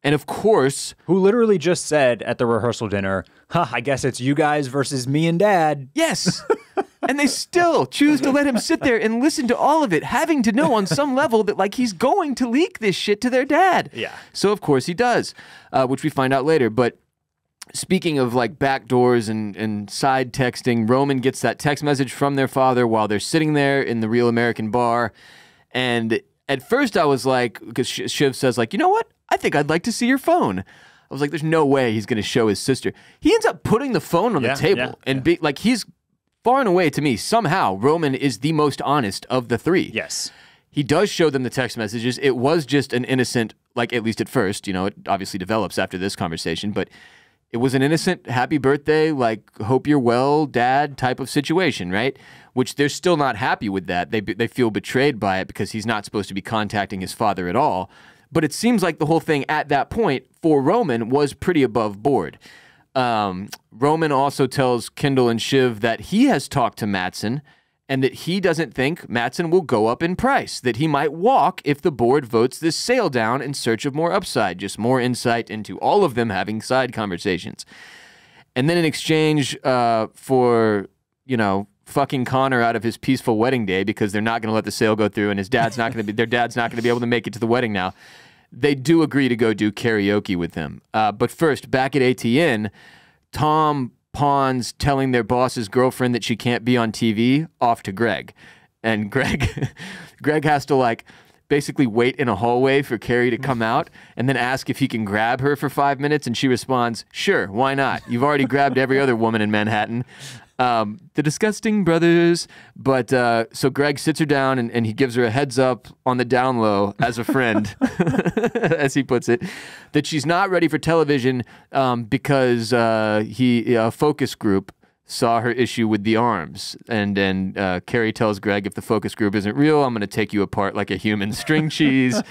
And of course... Who literally just said at the rehearsal dinner, I guess it's you guys versus me and Dad. Yes! And they still choose to let him sit there and listen to all of it, having to know on some level that, like, he's going to leak this shit to their dad. Yeah. So, of course, he does, which we find out later. But speaking of, like, backdoors and side texting, Roman gets that text message from their father while they're sitting there in the Real American Bar. And at first I was like, because Shiv says, like, you know what? I think I'd like to see your phone. I was like, there's no way he's going to show his sister. He ends up putting the phone on the table and be like, he's far and away to me, somehow, Roman is the most honest of the three. Yes. He does show them the text messages. It was just an innocent, like, at least at first, it obviously develops after this conversation, but it was an innocent, happy birthday, like, hope you're well, dad type of situation, right? Which they're still not happy with that. They feel betrayed by it because he's not supposed to be contacting his father at all. But it seems like the whole thing at that point for Roman was pretty above board. Roman also tells Kendall and Shiv that he has talked to Matsson and that he doesn't think Matsson will go up in price, that he might walk if the board votes this sale down in search of more upside, just more insight into all of them having side conversations. And then in exchange for, fucking Connor out of his peaceful wedding day because they're not going to let the sale go through and their dad's not going to be able to make it to the wedding now, they do agree to go do karaoke with him. But first, back at ATN, Tom pawns telling their boss's girlfriend that she can't be on TV off to Greg. And Greg has to, like, basically wait in a hallway for Carrie to come out and then ask if he can grab her for 5 minutes. And she responds, sure, why not? You've already grabbed every other woman in Manhattan. The disgusting brothers. But so Greg sits her down and he gives her a heads up on the down low as a friend, as he puts it, that she's not ready for television because a focus group saw her issue with the arms. And then Carrie tells Greg, if the focus group isn't real, I'm going to take you apart like a human string cheese.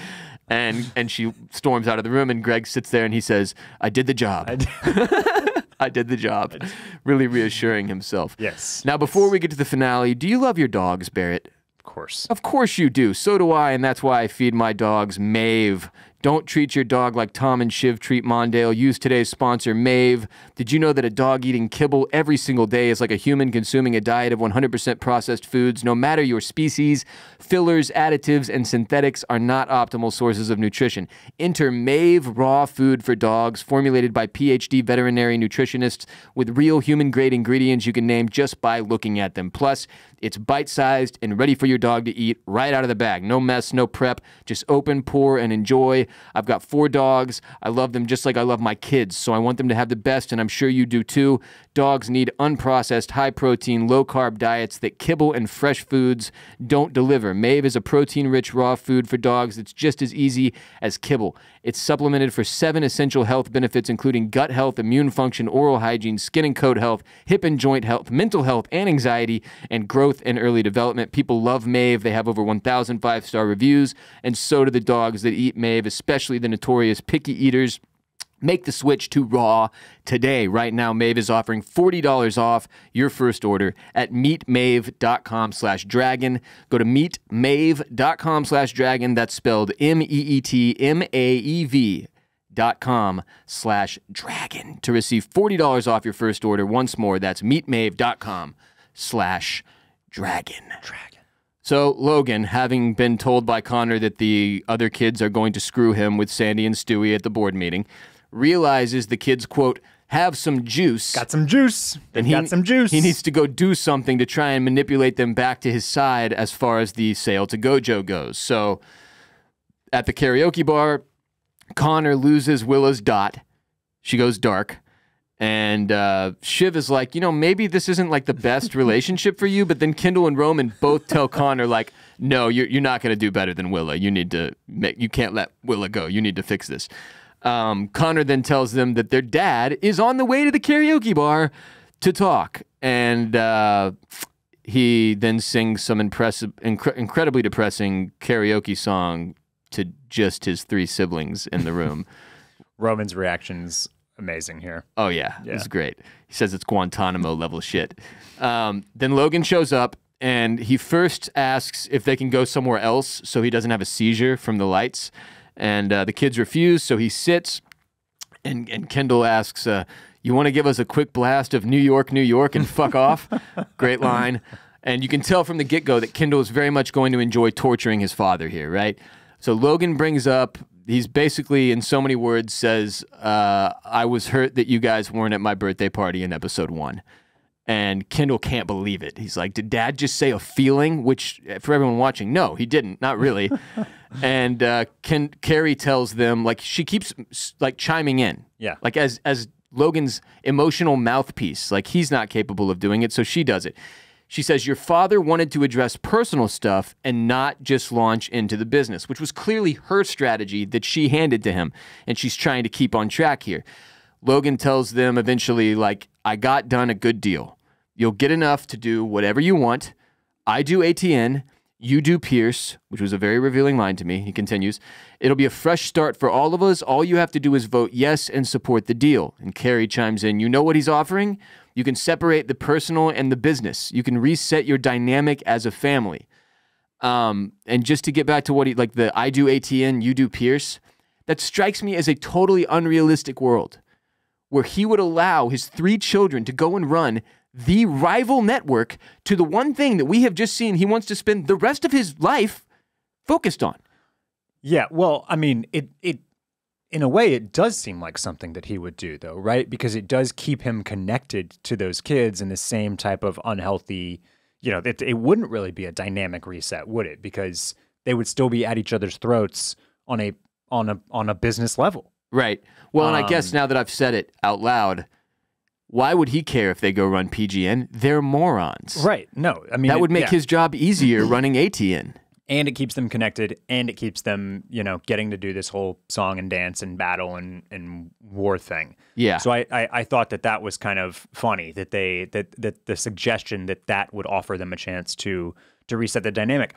And she storms out of the room and Greg sits there and he says, I did the job. I did the job. Really reassuring himself. Yes. Now, before we get to the finale, do you love your dogs, Barrett? Of course. Of course you do. So do I, and that's why I feed my dogs Maeve. Don't treat your dog like Tom and Shiv treat Mondale. Use today's sponsor, Maeve. Did you know that a dog eating kibble every single day is like a human consuming a diet of 100% processed foods? No matter your species, fillers, additives, and synthetics are not optimal sources of nutrition. Enter Maeve Raw Food for Dogs, formulated by PhD veterinary nutritionists with real human-grade ingredients you can name just by looking at them. Plus, it's bite-sized and ready for your dog to eat right out of the bag. No mess, no prep. Just open, pour, and enjoy. I've got 4 dogs. I love them just like I love my kids, so I want them to have the best, and I'm sure you do too. Dogs need unprocessed, high-protein, low-carb diets that kibble and fresh foods don't deliver. Maeve is a protein-rich raw food for dogs that's just as easy as kibble. It's supplemented for 7 essential health benefits, including gut health, immune function, oral hygiene, skin and coat health, hip and joint health, mental health and anxiety, and growth and early development. People love Maeve. They have over 1,000 5-star reviews, and so do the dogs that eat Maeve, especially the notorious picky eaters. Make the switch to raw today. Right now, Maeve is offering $40 off your first order at meetmaeve.com/dragon. Go to meetmaeve.com/dragon. That's spelled meetmaeve.com/dragon to receive $40 off your first order. Once more, that's meetmaeve.com/dragon. So Logan, having been told by Connor that the other kids are going to screw him with Sandy and Stewie at the board meeting, realizes the kids, quote, have some juice. Got some juice. And Got some juice. He needs to go do something to try and manipulate them back to his side as far as the sale to Gojo goes. So at the karaoke bar, Connor loses Willa's dot. She goes dark. And Shiv is like, maybe this isn't like the best relationship for you. But then Kendall and Roman both tell Connor, like, no, you're not going to do better than Willa. You can't let Willa go. You need to fix this. Connor then tells them that their dad is on the way to the karaoke bar to talk. And he then sings some incredibly depressing karaoke song to just his 3 siblings in the room. Roman's reaction's amazing here. Oh, yeah. It's great. He says it's Guantanamo level shit. Then Logan shows up, and he first asks if they can go somewhere else so he doesn't have a seizure from the lights. And the kids refuse, so he sits, and Kendall asks, you want to give us a quick blast of New York, and fuck off? Great line. And you can tell from the get-go that Kendall is very much going to enjoy torturing his father here, right? So Logan brings up, he's basically, in so many words, says, I was hurt that you guys weren't at my birthday party in episode 1. And Kendall can't believe it. He's like, did Dad just say a feeling? Which, for everyone watching, no, he didn't. Not really. And Carrie tells them, like, she keeps, like, chiming in. Yeah. Like, as Logan's emotional mouthpiece. Like, he's not capable of doing it, so she does it. She says, your father wanted to address personal stuff and not just launch into the business, which was clearly her strategy that she handed to him, and she's trying to keep on track here. Logan tells them eventually, like, I got done a good deal. You'll get enough to do whatever you want. I do ATN. You do Pierce, which was a very revealing line to me. He continues, it'll be a fresh start for all of us. All you have to do is vote yes and support the deal. And Carrie chimes in, you know what he's offering? You can separate the personal and the business. You can reset your dynamic as a family. And just to get back to what he, like the I do ATN, you do Pierce, that strikes me as a totally unrealistic world where he would allow his 3 children to go and run the rival network to the one thing that we have just seen he wants to spend the rest of his life focused on. Yeah, well, I mean, it in a way, it does seem like something that he would do, though, right? Because it does keep him connected to those kids in the same type of unhealthy, it wouldn't really be a dynamic reset, would it? Because they would still be at each other's throats on a business level. Right. Well, and I guess now that I've said it out loud, why would he care if they go run PGN? They're morons. Right. No, I mean, that would make his job easier running ATN. And it keeps them connected, and it keeps them, getting to do this whole song and dance and battle and war thing. Yeah. So I thought that was kind of funny that that the suggestion that would offer them a chance to reset the dynamic.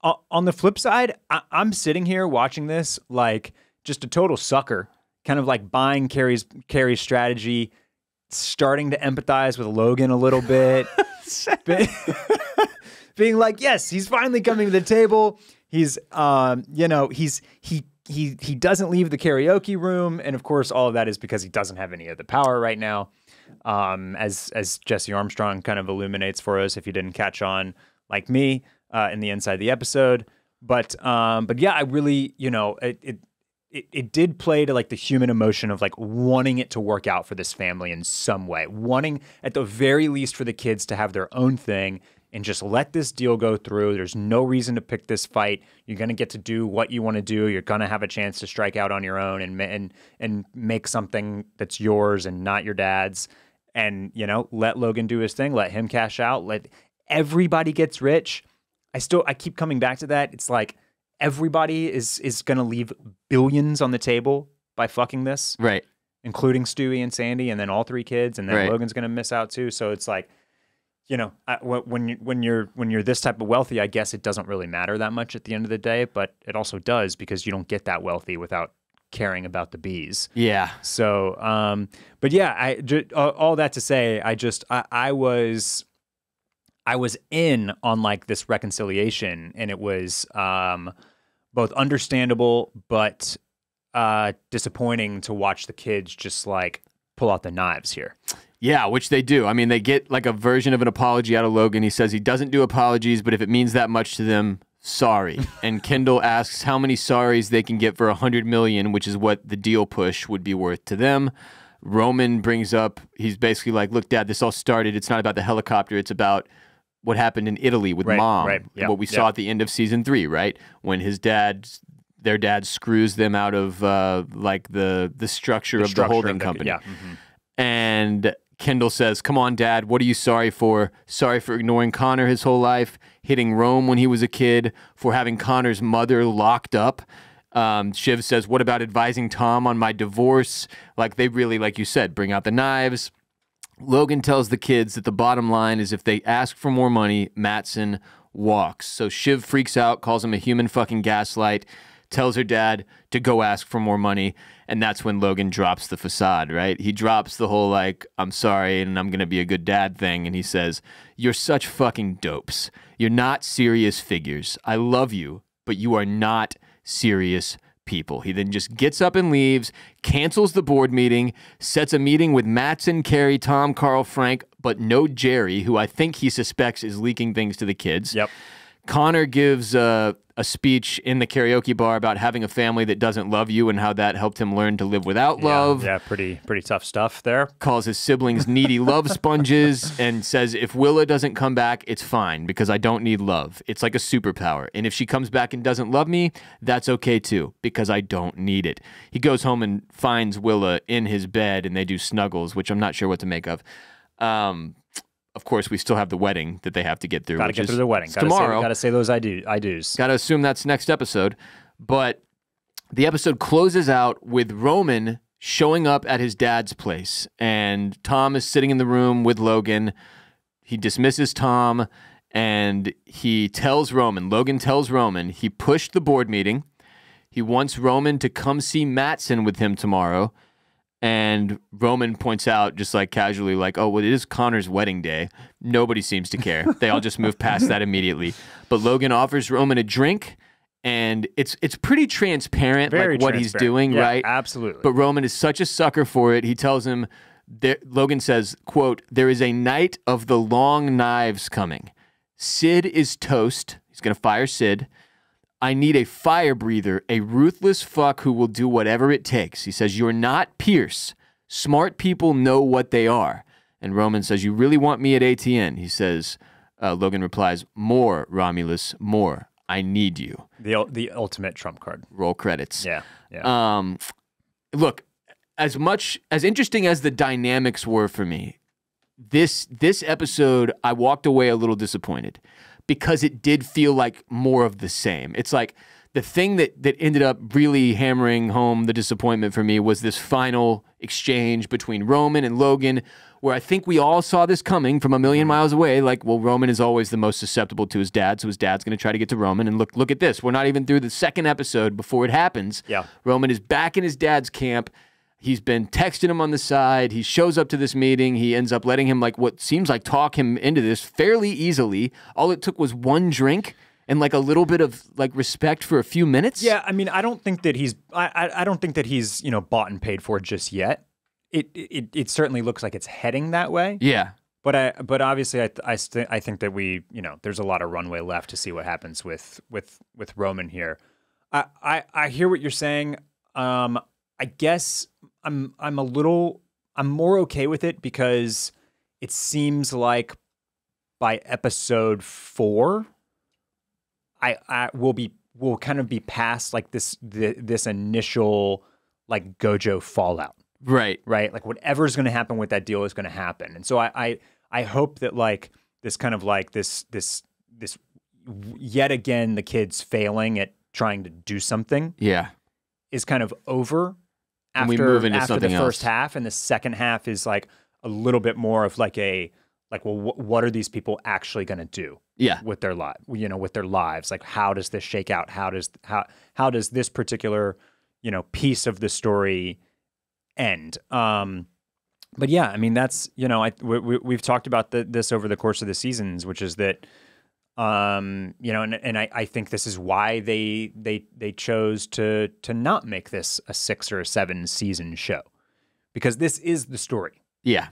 On the flip side, I'm sitting here watching this like just a total sucker, kind of like buying Carrie's strategy, starting to empathize with Logan a little bit. Being like, yes, he's finally coming to the table. He's, he doesn't leave the karaoke room, and of course, all of that is because he doesn't have any of the power right now. As Jesse Armstrong kind of illuminates for us, if you didn't catch on, like me, in the inside of the episode. But yeah, I really, it did play to like the human emotion of like wanting it to work out for this family in some way, wanting at the very least for the kids to have their own thing. And just let this deal go through. There's no reason to pick this fight. You're going to get to do what you want to do. You're going to have a chance to strike out on your own and make something that's yours and not your dad's. And, let Logan do his thing. Let him cash out. Let everybody gets rich. I keep coming back to that. It's like everybody is going to leave billions on the table by fucking this. Right. Including Stewie and Sandy and then all 3 kids. And then Logan's going to miss out too. So it's like, when you're this type of wealthy, I guess it doesn't really matter that much at the end of the day, but it also does because you don't get that wealthy without caring about the bees. Yeah. So, but yeah, all that to say, I was in on like this reconciliation, and it was both understandable but disappointing to watch the kids just like pull out the knives here. Yeah, which they do. I mean, they get like a version of an apology out of Logan. He says he doesn't do apologies, but if it means that much to them, sorry. And Kendall asks how many sorries they can get for 100 million, which is what the deal push would be worth to them. Roman brings up, he's basically like, look, Dad, this all started. It's not about the helicopter. It's about what happened in Italy with Mom. Right. Yep. What we saw at the end of season 3, right? When their dad screws them out of like the structure of the holding company. Yeah. Mm-hmm. And Kendall says, come on, Dad, what are you sorry for? Sorry for ignoring Connor his whole life, hitting Rome when he was a kid, for having Connor's mother locked up. Shiv says, what about advising Tom on my divorce? Like, they really, like you said, bring out the knives. Logan tells the kids that the bottom line is if they ask for more money, Matsson walks. So Shiv freaks out, calls him a human fucking gaslight, tells her dad to go ask for more money, and that's when Logan drops the facade, right? He drops the whole, like, I'm sorry and I'm going to be a good dad thing, and he says, you're such fucking dopes. You're not serious figures. I love you, but you are not serious people. He then just gets up and leaves, cancels the board meeting, sets a meeting with Matsson, Carrie, Tom, Carl, Frank, but no Jerry, who I think he suspects is leaking things to the kids. Yep. Connor gives a speech in the karaoke bar about having a family that doesn't love you and how that helped him learn to live without love. Yeah, pretty tough stuff there. Calls his siblings needy love sponges and says if Willa doesn't come back, it's fine because I don't need love. It's like a superpower. And if she comes back and doesn't love me, that's okay too because I don't need it. He goes home and finds Willa in his bed and they do snuggles, which I'm not sure what to make of. Of course, we still have the wedding that they have to get through. Got to get through the wedding. Tomorrow. Got to say those I do's. Got to assume that's next episode. But the episode closes out with Roman showing up at his dad's place. And Tom is sitting in the room with Logan. He dismisses Tom and he tells Roman, Logan tells Roman, he pushed the board meeting. He wants Roman to come see Matsson with him tomorrow. And Roman points out, just like casually, like, oh, well, it is Connor's wedding day. Nobody seems to care. They all just move past that immediately. But Logan offers Roman a drink, and it's pretty transparent, what he's doing, yeah, right? Absolutely. But Roman is such a sucker for it. He tells him, Logan says, quote, there is a night of the long knives coming. Sid is toast. He's going to fire Sid. I need a fire breather, a ruthless fuck who will do whatever it takes. He says, you're not Pierce. Smart people know what they are. And Roman says, you really want me at ATN? He says, Logan replies, more, Romulus, more. I need you. The ultimate trump card. Roll credits. Yeah. Look, as interesting as the dynamics were for me, this episode, I walked away a little disappointed. Because it did feel like more of the same. It's like the thing that ended up really hammering home the disappointment for me was this final exchange between Roman and Logan, where I think we all saw this coming from a million miles away. Like, well, Roman is always the most susceptible to his dad, so his dad's going to try to get to Roman. And look at this. We're not even through the second episode before it happens. Yeah. Roman is back in his dad's camp. He's been texting him on the side. He shows up to this meeting. He ends up letting him, like, what seems like talk him into this fairly easily. All it took was one drink and, like, a little bit of, like, respect for a few minutes. Yeah, I mean, I don't think that he's bought and paid for just yet. It certainly looks like it's heading that way. Yeah. But obviously, I think that there's a lot of runway left to see what happens with Roman here. I hear what you're saying. I guess I'm more okay with it because it seems like by episode 4, we'll kind of be past like this initial like Gojo fallout. Right. Like whatever's going to happen with that deal is going to happen. And so I hope that like this kind of like this yet again the kids failing at trying to do something. Yeah. Is kind of over. And we move into after something the first else. half, and the second half is like a little bit more of like what are these people actually going to do? Yeah. With their with their lives. Like, how does this shake out? How does this particular piece of the story end? But yeah, I mean that's we've talked about this over the course of the seasons, which is that. And I think this is why they chose to not make this a 6 or a 7 season show, because this is the story. Yeah.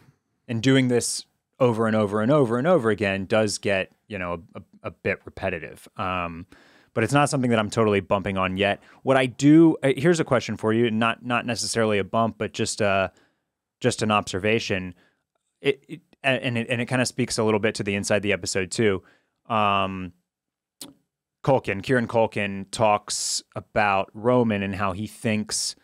And doing this over and over and over and over again does get, a bit repetitive. But it's not something that I'm totally bumping on yet. What I do, here's a question for you, not necessarily a bump, but just an observation. It kind of speaks a little bit to the inside the episode too. Kieran Culkin talks about Roman and how he thinks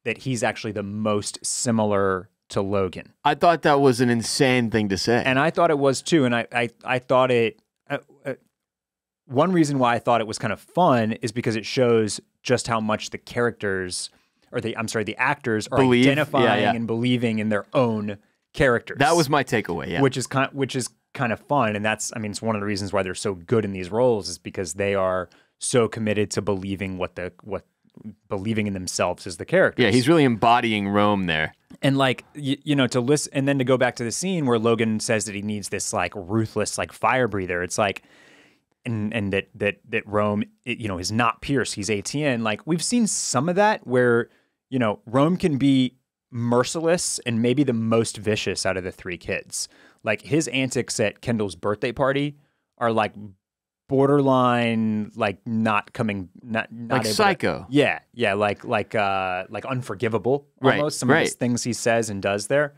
that he's actually the most similar to Logan. I thought that was an insane thing to say. And I thought it was too. And I thought it, one reason why I thought it was kind of fun is because it shows just how much the characters, or the actors are identifying and believing in their own characters. That was my takeaway, yeah. Which is kind of fun. And that's, it's one of the reasons why they're so good in these roles is because they are so committed to believing believing in themselves as the characters. Yeah, he's really embodying Rome there. And to listen, and then to go back to the scene where Logan says that he needs this ruthless fire breather. It's and that Rome, is not Pierce. He's ATN. We've seen some of that where, Rome can be merciless and maybe the most vicious out of the three kids. His antics at Kendall's birthday party are borderline, not able psycho. Unforgivable almost. Some of the things he says and does there.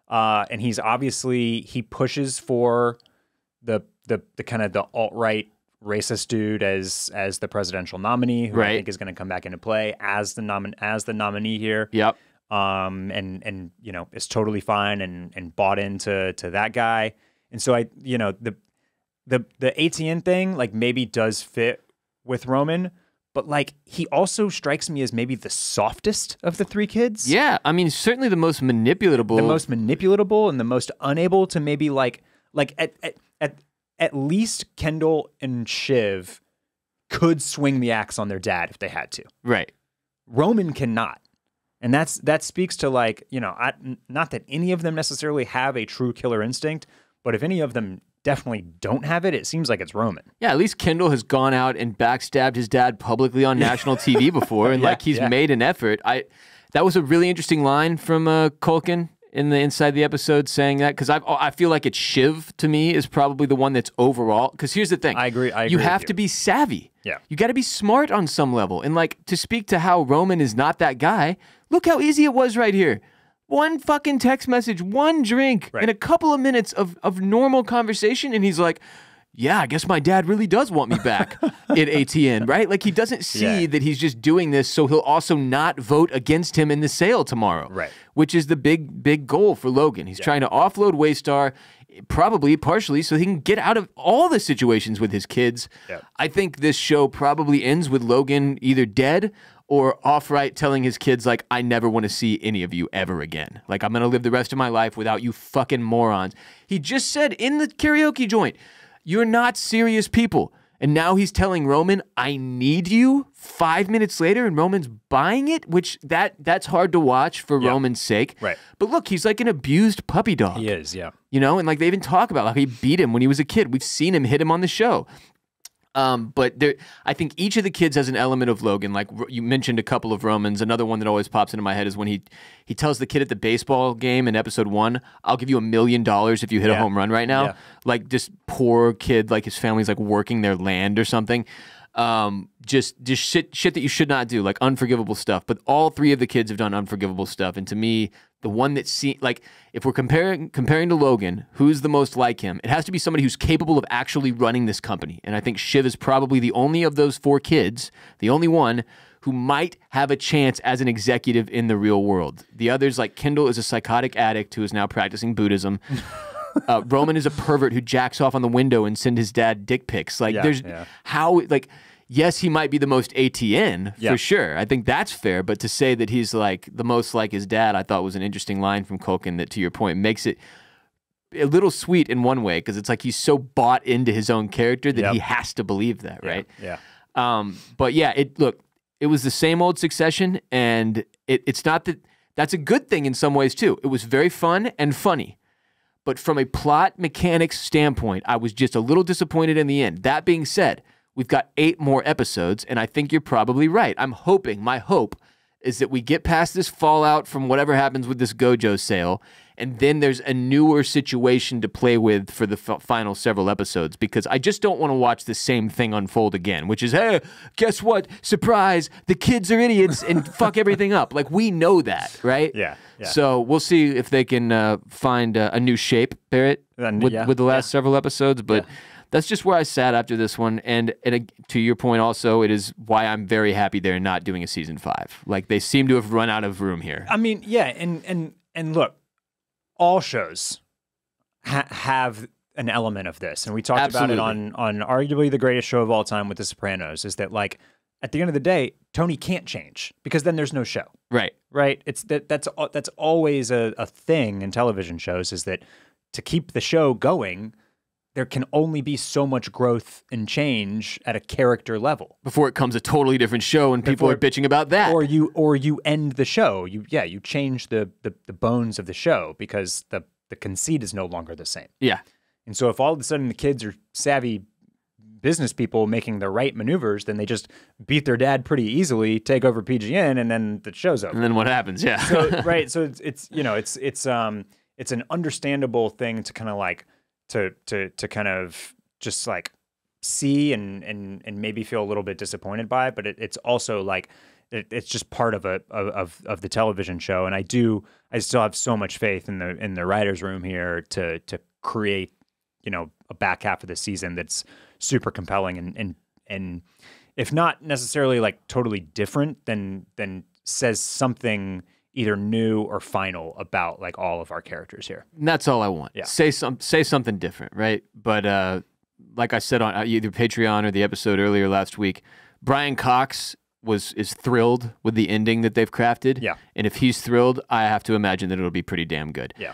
And he's obviously, he pushes for the kind of the alt-right racist dude as the presidential nominee, who I think is going to come back into play as the nominee here. Yep. And is totally fine and bought into that guy. And so the ATN thing maybe does fit with Roman, but he also strikes me as maybe the softest of the three kids. Yeah, certainly the most manipulatable. The most manipulatable and the most unable to maybe at least Kendall and Shiv could swing the axe on their dad if they had to. Right. Roman cannot. And that speaks to not that any of them necessarily have a true killer instinct, but if any of them definitely don't have it, it seems like it's Roman. Yeah, at least Kendall has gone out and backstabbed his dad publicly on national TV before, and he's made an effort. That was a really interesting line from Culkin in the inside the episode saying that, because I feel like it's Shiv to me is probably the one that's overall. Because here's the thing, I agree. You have to be savvy. Yeah, you got to be smart on some level, and to speak to how Roman is not that guy. Look how easy it was right here. One fucking text message, one drink, and a couple of minutes of normal conversation, and he's like, yeah, I guess my dad really does want me back at ATN, right? He doesn't see that he's just doing this so he'll also not vote against him in the sale tomorrow, right? Which is the big goal for Logan. He's trying to offload Waystar, probably partially so he can get out of all the situations with his kids. Yeah. I think this show probably ends with Logan either dead or off-right telling his kids, I never want to see any of you ever again. I'm going to live the rest of my life without you fucking morons. He just said in the karaoke joint, you're not serious people. And now he's telling Roman, I need you 5 minutes later, and Roman's buying it, which that's hard to watch for Roman's sake. Right. But look, he's like an abused puppy dog. He is, yeah. And they even talk about how he beat him when he was a kid. We've seen him hit him on the show. But I think each of the kids has an element of Logan. You mentioned a couple of Romans. Another one that always pops into my head is when he tells the kid at the baseball game in episode 1, I'll give you $1 million if you hit a home run right now. Yeah. This poor kid, his family's working their land or something. Just shit that you should not do, unforgivable stuff. But all three of the kids have done unforgivable stuff. And to me, the one that if we're comparing to Logan, who's the most like him? It has to be somebody who's capable of actually running this company. And I think Shiv is probably the only of those four kids, the only one who might have a chance as an executive in the real world. The others, Kendall, is a psychotic addict who is now practicing Buddhism. Roman is a pervert who jacks off on the window and sends his dad dick pics. Yes, he might be the most ATN for sure. I think that's fair. But to say that he's the most like his dad, I thought was an interesting line from Culkin that, to your point, makes it a little sweet in one way, because it's he's so bought into his own character that he has to believe that, right? Yeah. But yeah, it was the same old Succession, and it's not that that's a good thing in some ways too. It was very fun and funny. But from a plot mechanics standpoint, I was just a little disappointed in the end. That being said, we've got 8 more episodes, and I think you're probably right. My hope is that we get past this fallout from whatever happens with this Gojo sale, and then there's a newer situation to play with for the final several episodes, because I just don't want to watch the same thing unfold again, which is, hey, guess what? Surprise, the kids are idiots and fuck everything up. Like, we know that, right? Yeah. So we'll see if they can find a new shape, Barrett, with the last several episodes, but that's just where I sat after this one, and to your point also, it is why I'm very happy they're not doing a season 5. Like, they seem to have run out of room here. I mean, yeah, and look, all shows have an element of this, and we talked about it on arguably the greatest show of all time with The Sopranos, is that, like, at the end of the day, Tony can't change, because then there's no show. Right? It's that's always a thing in television shows, is that to keep the show going, there can only be so much growth and change at a character level before it comes a totally different show and people are bitching about that. Or you end the show. You change the bones of the show because the conceit is no longer the same. Yeah. And so if all of a sudden the kids are savvy business people making the right maneuvers, then they just beat their dad pretty easily, take over PGN, and then the show's over. And then what happens? Yeah. So it's an understandable thing to kind of like to kind of just like see and maybe feel a little bit disappointed by, but it's also like it's just part of the television show. And I still have so much faith in the writers' room here to create, a back half of the season that's super compelling and if not necessarily like totally different, then says something either new or final about like all of our characters here. And that's all I want. Yeah. Say something different, right? But like I said on either Patreon or the episode earlier last week, Brian Cox is thrilled with the ending that they've crafted. Yeah. And if he's thrilled, I have to imagine that it'll be pretty damn good. Yeah.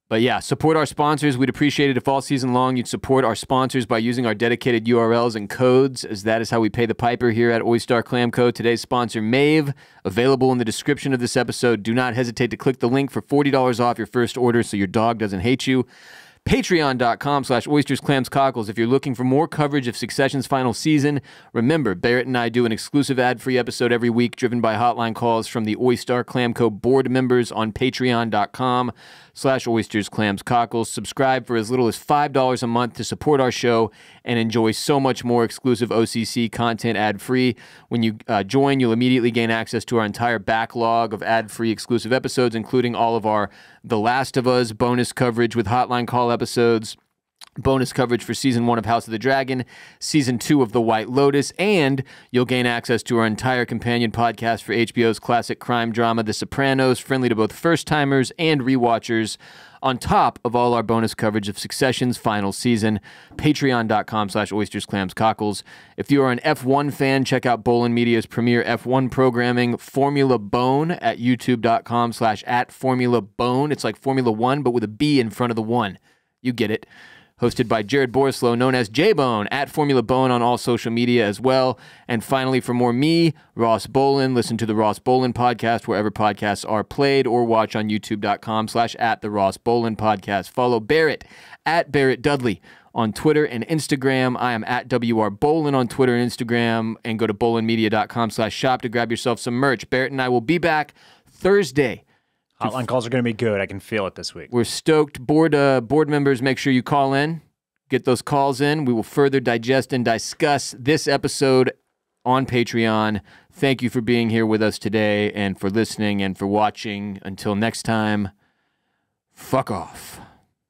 But yeah, support our sponsors. We'd appreciate it if all season long you'd support our sponsors by using our dedicated URLs and codes, as that is how we pay the piper here at Oyster Clam Co. Today's sponsor, Mave, available in the description of this episode. Do not hesitate to click the link for $40 off your first order so your dog doesn't hate you. Patreon.com/oysters, clams, cockles. If you're looking for more coverage of Succession's final season, remember, Barrett and I do an exclusive ad-free episode every week driven by hotline calls from the Oyster Clam Co. board members on patreon.com/oysters, clams, cockles. Subscribe for as little as $5 a month to support our show and enjoy so much more exclusive OCC content ad-free. When you join, you'll immediately gain access to our entire backlog of ad-free exclusive episodes, including all of our The Last of Us bonus coverage with hotline call episodes, bonus coverage for Season 1 of House of the Dragon, Season 2 of The White Lotus, and you'll gain access to our entire companion podcast for HBO's classic crime drama, The Sopranos, friendly to both first-timers and rewatchers, on top of all our bonus coverage of Succession's final season. Patreon.com/oysters, clams, cockles. If you are an F1 fan, check out Bolin Media's premier F1 programming, Formula Bone, at youtube.com/@formulabone. It's like Formula 1, but with a B in front of the 1. You get it. Hosted by Jared Borislow, known as J-Bone, at Formula Bone on all social media as well. And finally, for more me, Ross Bolin, listen to the Ross Bolin podcast wherever podcasts are played, or watch on youtube.com/@the Ross Bolin podcast. Follow Barrett at Barrett Dudley on Twitter and Instagram. I am at WR Bolin on Twitter and Instagram, and go to bolinmedia.com/shop to grab yourself some merch. Barrett and I will be back Thursday. Hotline calls are going to be good. I can feel it this week. We're stoked. Board members, make sure you call in. Get those calls in. We will further digest and discuss this episode on Patreon. Thank you for being here with us today and for listening and for watching. Until next time, fuck off.